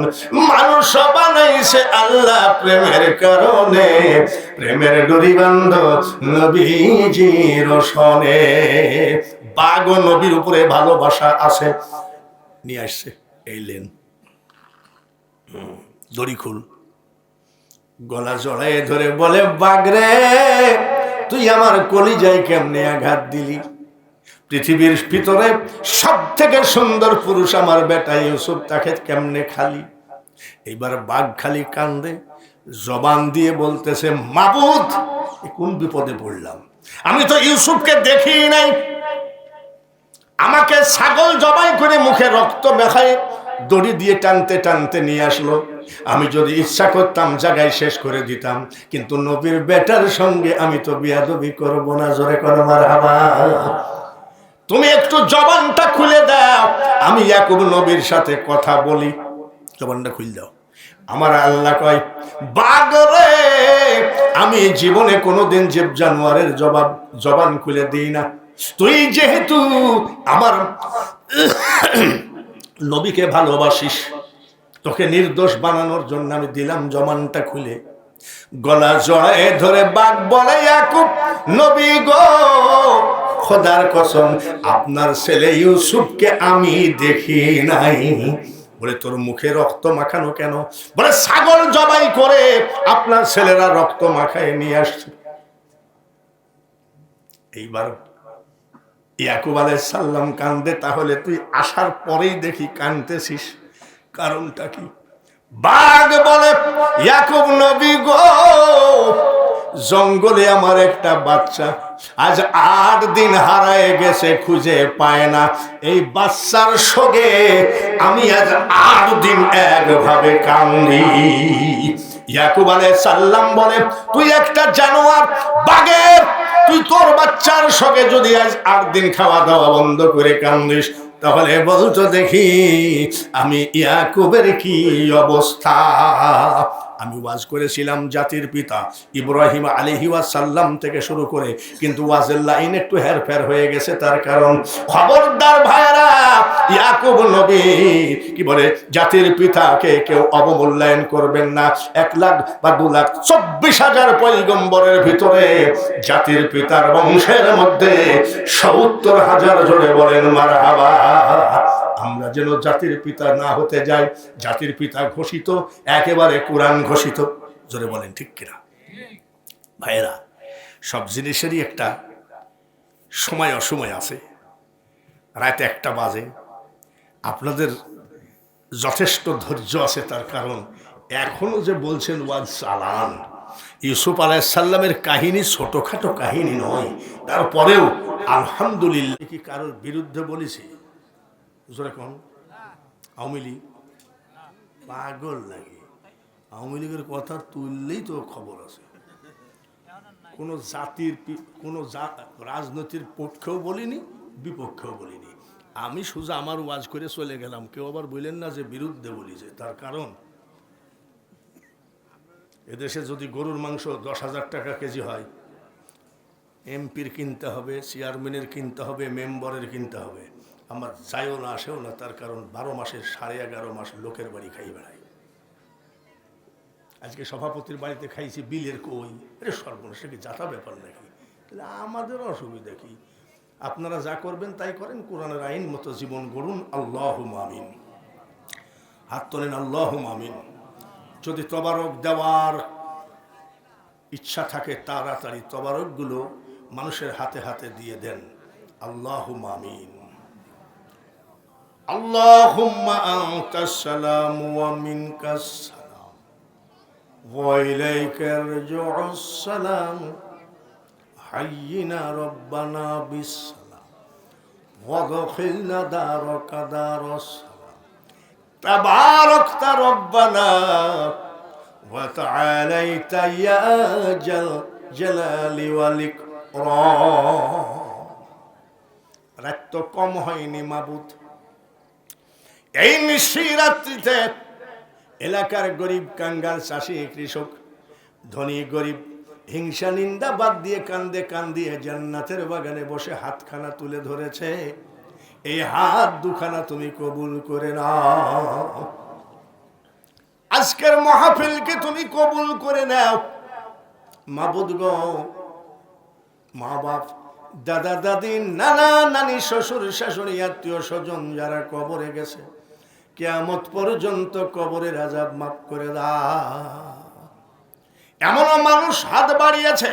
মানুষ বানাইছে আল্লাহ প্রেমের কারণে, প্রেমের ডোরি বান্ধ নবীজির সনে। বাঘ ও নবীর উপরে ভালোবাসা আছে। নিয়ে আসছে, এই লেন, দড়ি খুল। গলা জড়াই ধরে বলে, বাঘরে তুই আমার কলিজায় কেমনে আঘাত দিলি? পৃথিবীর ভিতরে সব থেকে সুন্দর পুরুষ আমার বেটা ইউসুফ, তাকে কেমনে খালি? এইবার বাঘ খালি কান্দে, জবান দিয়ে বলতেছে, মাবুদ কোন বিপদে পড়লাম? আমি তো ইউসুফকে দেখি নাই। আমাকে ছাগল জবাই করে মুখে রক্ত মেখায় দড়ি দিয়ে টানতে টানতে নিয়ে আসলো। আমি যদি ইচ্ছা করতাম জায়গায় শেষ করে দিতাম, কিন্তু নবীর বেটার সঙ্গে আমি তো বিয়াদবি করব না। জোরে করো মারহাবা। তুমি একটু জবানটা খুলে দাও, আমি ইয়াকুব নবীর সাথে কথা বলি। জবানটা খুলে দাও। আমার আল্লাহ কয়, বাঘ রে, আমি জীবনে কোনোদিন জীব জানোয়ারের জবান খুলে দিই না। তুই যেহেতু আমার নবীকে ভালোবাসিস, তোকে নির্দোষ বানানোর জন্য আমি দিলাম জবানটা খুলে। গলা জড়ায় ধরে বাঘ বলে, ইয়াকুব নবী গো, খোদার কসম আপনার ছেলে ইউসুফকে আমি দেখি নাই। বলে, তোর মুখে রক্ত মাখানো কেন? বলে, ছাগল জবাই করে আপনার ছেলেরা রক্ত মাখায় নিয়ে আসছে। এইবার ইয়াকুব আলাইহিস সালাম কান্দে। তাহলে তুই আসার পরেই দেখি কান্দতেছিস, কারণটা কি? বাঘ বলে, ইয়াকুব নবী গো, জঙ্গলে আমার একটা বাচ্চা আজ 8 দিন হারায় গেছে, খুঁজে পায় না। এই বাচ্চার সঙ্গে আমি আজ 8 দিন একভাবে কান্দি। ইয়াকুব আলাইহিস সালাম বলে, তুই একটা জানোয়ার, বাঘের, তুই তোর বাচ্চার সঙ্গে যদি আজ 8 দিন খাওয়া দাওয়া বন্ধ করে কান্দিস, তাহলে বলতো দেখি আমি ইয়াকুবের কি অবস্থা। আমি ওয়াজ করেছিলাম জাতির পিতা ইব্রাহিম আলাইহিস সালাম থেকে শুরু করে, কিন্তু ওয়াজের লাইন একটু হেরফের হয়ে গেছে। তার কারণ, খবরদার ভাইরা, ইয়াকুব নবী কি বলে, জাতির পিতাকে কেউ অবমূল্যায়ন করবেন না। 1 লাখ বা 2,24,000 পয়গম্বরের ভিতরে জাতির পিতার বংশের মধ্যে 70,000, জোরে বলেন মারহাবা। আমরা যেন জাতির পিতা না হতে যাই। জাতির পিতা ঘোষিত, একেবারে কোরআন ঘোষিত। জোরে বলেন ঠিক কিনা ভাইয়েরা? সব জিনিসেরই একটা সময় অসময় আছে। রাত 1টা বাজে, আপনাদের যথেষ্ট ধৈর্য আছে। তার কারণ এখনো যে বলছেন ওয়াজ চালান। ইউসুফ আলাইহিস সালামের কাহিনী ছোটখাটো কাহিনী নয়। তারপরেও আলহামদুলিল্লাহ, কি কারোর বিরুদ্ধে বলেছি? কোন আওয়ামী লীগ পাগল নাকি? আওয়ামী লীগের কথা তুললেই তো খবর আছে। কোনো জাতির, কোনো রাজনীতির পক্ষেও বলিনি, বিপক্ষেও বলিনি। আমি সোজা আমার ওয়াজ করে চলে গেলাম, কেউ আবার বললেন না যে বিরুদ্ধে বলি। যে তার কারণ এদেশে যদি গরুর মাংস 10,000 টাকা কেজি হয়, এমপির কিনতে হবে, চেয়ারম্যানের কিনতে হবে, মেম্বারের কিনতে হবে। আমার যাইও না আসেও না, তার কারণ 12 মাসের 11.5 মাস লোকের বাড়ি খাই বেড়াই। আজকে সভাপতির বাড়িতে খাইছি, বিলের কই, এটা সর্বনাশ, কি যাতা ব্যাপার নাকি? তাহলে আমাদের অসুবিধা কি? আপনারা যা করবেন তাই করেন, কোরআনের আইন মতো জীবন গড়ুন। আল্লাহুম্মা আমিন। হাত তোলেন, আল্লাহুম্মা আমিন। যদি তবারক দেওয়ার ইচ্ছা থাকে তাড়াতাড়ি তবারকগুলো মানুষের হাতে হাতে দিয়ে দেন। আল্লাহুম্মা আমিন। আল্লাহুম্মা আনতাস সালাম ওয়া মিনকাস সালাম ওয়া ইলাইকা ইয়ারজুউস সালাম হাইয়িনা রব্বানা বিস সালাম ওয়া দখিলনা দারাকা দারাস সালাম তাবারাকতা রব্বানা ওয়া তাআলাইতা ইয়া জালালি ওয়াল ইকরাম। রাত তো কম হয়নি মাবুদ। এই নিশিরাত্রিতে এলাকার গরিব কাঙ্গাল চাষি কৃষক, ধনী গরিব হিংসা নিন্দা বাদ দিয়ে কান্দে কান্দিয়ে জান্নাতের বাগানে বসে হাতখানা তুলে ধরেছে। এই হাত দুখানা তুমি কবুল করে নাও। আজকের মাহফিলকে তুমি কবুল করে নাও মাবুদ গো। মা বাপ, দাদা দাদি, নানা নানি, শ্বশুর শাশুড়ি, আত্মীয় স্বজন যারা কবরে গেছে, কিয়ামত পর্যন্ত কবরের আযাব মাফ করে দাও। এমনও মানুষ হাত বাড়িয়েছে,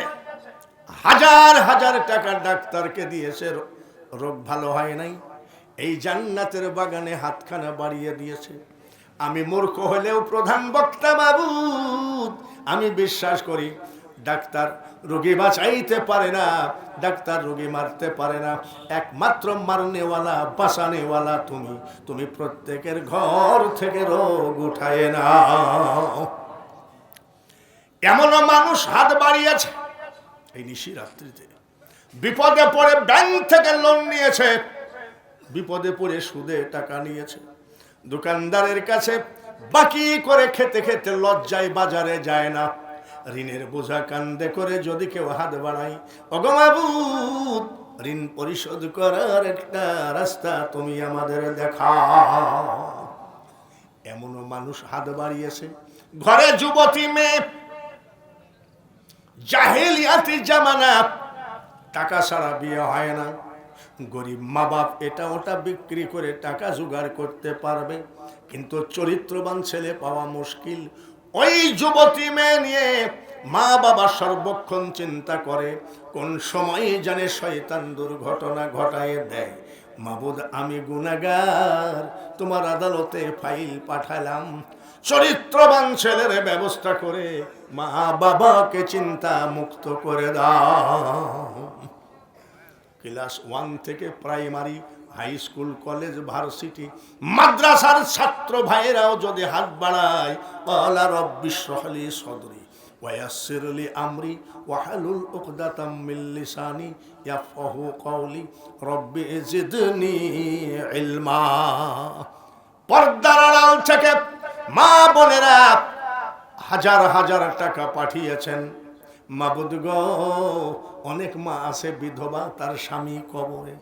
হাজার হাজার টাকা ডাক্তারকে দিয়েছে, রোগ ভালো হয় নাই, এই জান্নাতের বাগানে হাতখানা বাড়িয়ে দিয়েছে। আমি মূর্খ হলেও প্রধান বক্তা মাবুদ, আমি বিশ্বাস করি ডাক্তার রোগী বাঁচাইতে পারে না, ডাক্তার রোগী মারতে পারে না, একমাত্র মারনেওয়ালা বাঁচানেওয়ালা তুমি। তুমি প্রত্যেকের ঘর থেকে রোগ উঠায় নাও। এমনও মানুষ হাত বাড়িয়েছে এই নিশিরাত্রিতে, বিপদে পড়ে ব্যাংক থেকে লোন নিয়েছে, বিপদে পড়ে সুদে টাকা নিয়েছে, দোকানদারের কাছে বাকি করে খেতে খেতে লজ্জায় বাজারে যায় না, ঋণের বোঝা কান্দে করে যদি কেউ হাত বাড়ায়, ওগো মাবুদ ঋণ পরিশোধ করার একটা রাস্তা তুমি আমাদের দেখাও। এমনও মানুষ হাত বাড়িয়েছে, ঘরে যুবতী মেয়ে, জাহেলিয়াতি জামানা, টাকা ছাড়া বিয়ে হয় না, গরিব মা বাপ এটা ওটা বিক্রি করে টাকা জোগাড় করতে পারবে, কিন্তু চরিত্রবান ছেলে পাওয়া মুশকিল। ওই যুবতী মেয়ে নিয়ে মা বাবা সর্বক্ষণ চিন্তা করে, কোন সময় জানে শয়তান দুর্ঘটনা ঘটায় দেয়। মাবুদ আমি গুনাহগার, তোমার আদালতে ফাইল পাঠালাম, চরিত্রবান ছেলের ব্যবস্থা করে মা বাবাকে চিন্তা মুক্ত করে দাও। ক্লাস 1 থেকে primary, high school, college, varsity, মাদ্রাসার ছাত্র ভাইয়েরাও যদি হাত বাড়ায়, ওয়ালা রব্বি ইশরাহ লি সাদরি ওয়া ইয়াসসির লি আমরি ওয়াহলুল উকদাতাম মিন লিসানি ইয়াফকাহু কওলি রব্বি জিদনি ইলমা। পর্দার আড়াল থেকে মা বোনেরা হাজার হাজার টাকা পাঠিয়েছেন। মাবুদ গো, অনেক মা আছে বিধবা, তার স্বামী কবরে,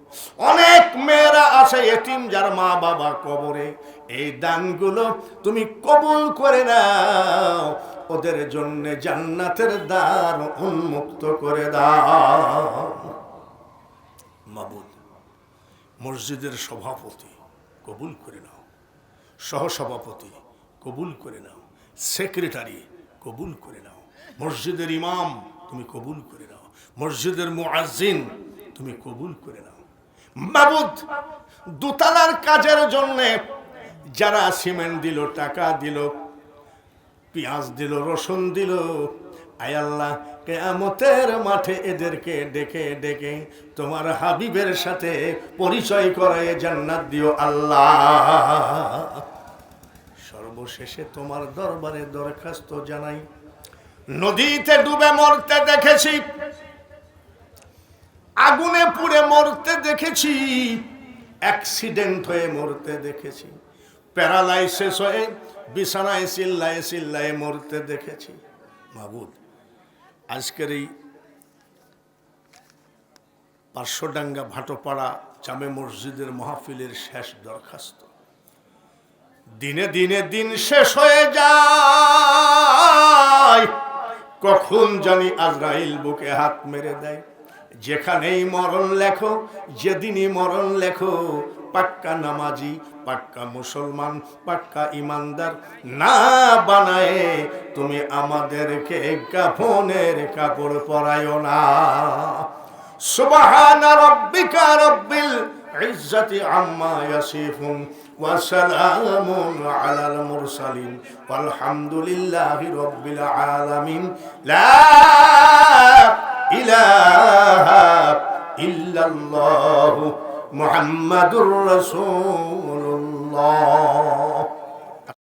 অনেক মেয়েরা আছে এতিম, যার মা বাবা কবরে। এই দানগুলো তুমি কবুল করে নাও, ওদের জন্য জান্নাতের দ্বার উন্মুক্ত করে দাও। মাবুদ মসজিদের সভাপতি কবুল করে নাও, সহসভাপতি কবুল করে নাও, সেক্রেটারি কবুল করে নাও, মসজিদের ইমাম তুমি কবুল করে নাও, মসজিদের মুয়াজ্জিন তুমি কবুল করে নাও। মাবুদ দোতলার কাজের জন্য যারা সিমেন্ট দিল, টাকা দিল, পেঁয়াজ দিল, রসুন দিল, আয় আল্লাহ কিয়ামতের মাঠে এদেরকে ডেকে ডেকে তোমার হাবিবের সাথে পরিচয় করায় জান্নাত দিও আল্লাহ। সর্বশেষে তোমার দরবারে দরখাস্ত জানাই, নদীতে ডুবে মরতে দেখেছি, আগুনে পুড়ে মরতে দেখেছি, অ্যাক্সিডেন্ট হয়ে মরতে দেখেছি, প্যারালাইসিস হয়ে বিছানায় চিল্লায় চিল্লায় মরতে দেখেছি। মাবুদ, আজকের এই পার্শ্বডাঙ্গা ভাটোপাড়া জামে মসজিদের মাহফিলের শেষ দরখাস্ত, দিনে দিনে দিন শেষ হয়ে যায়, কখন জানি আজরাইল বুকে হাত মেরে দেয়। যেখানেই মরণ লেখো, যেদিনই মরণ লেখো, পাক্কা নামাজি, পাক্কা মুসলমান, পাক্কা ইমানদার না বানায় তুমি আমাদেরকে কাফনের কাপড় পরায়ো না। সুবহানা রাব্বিকা রাব্বিল ইজ্জাতি আম্মা ইয়াসিফুন ওয়া সালামুন আলাল মুরসালিন ওয়ালহামদুলিল্লাহি রাব্বিল আলামিন। লা ইলাহা ইল্লাল্লাহু মুহাম্মাদুর রাসূলুল্লাহ।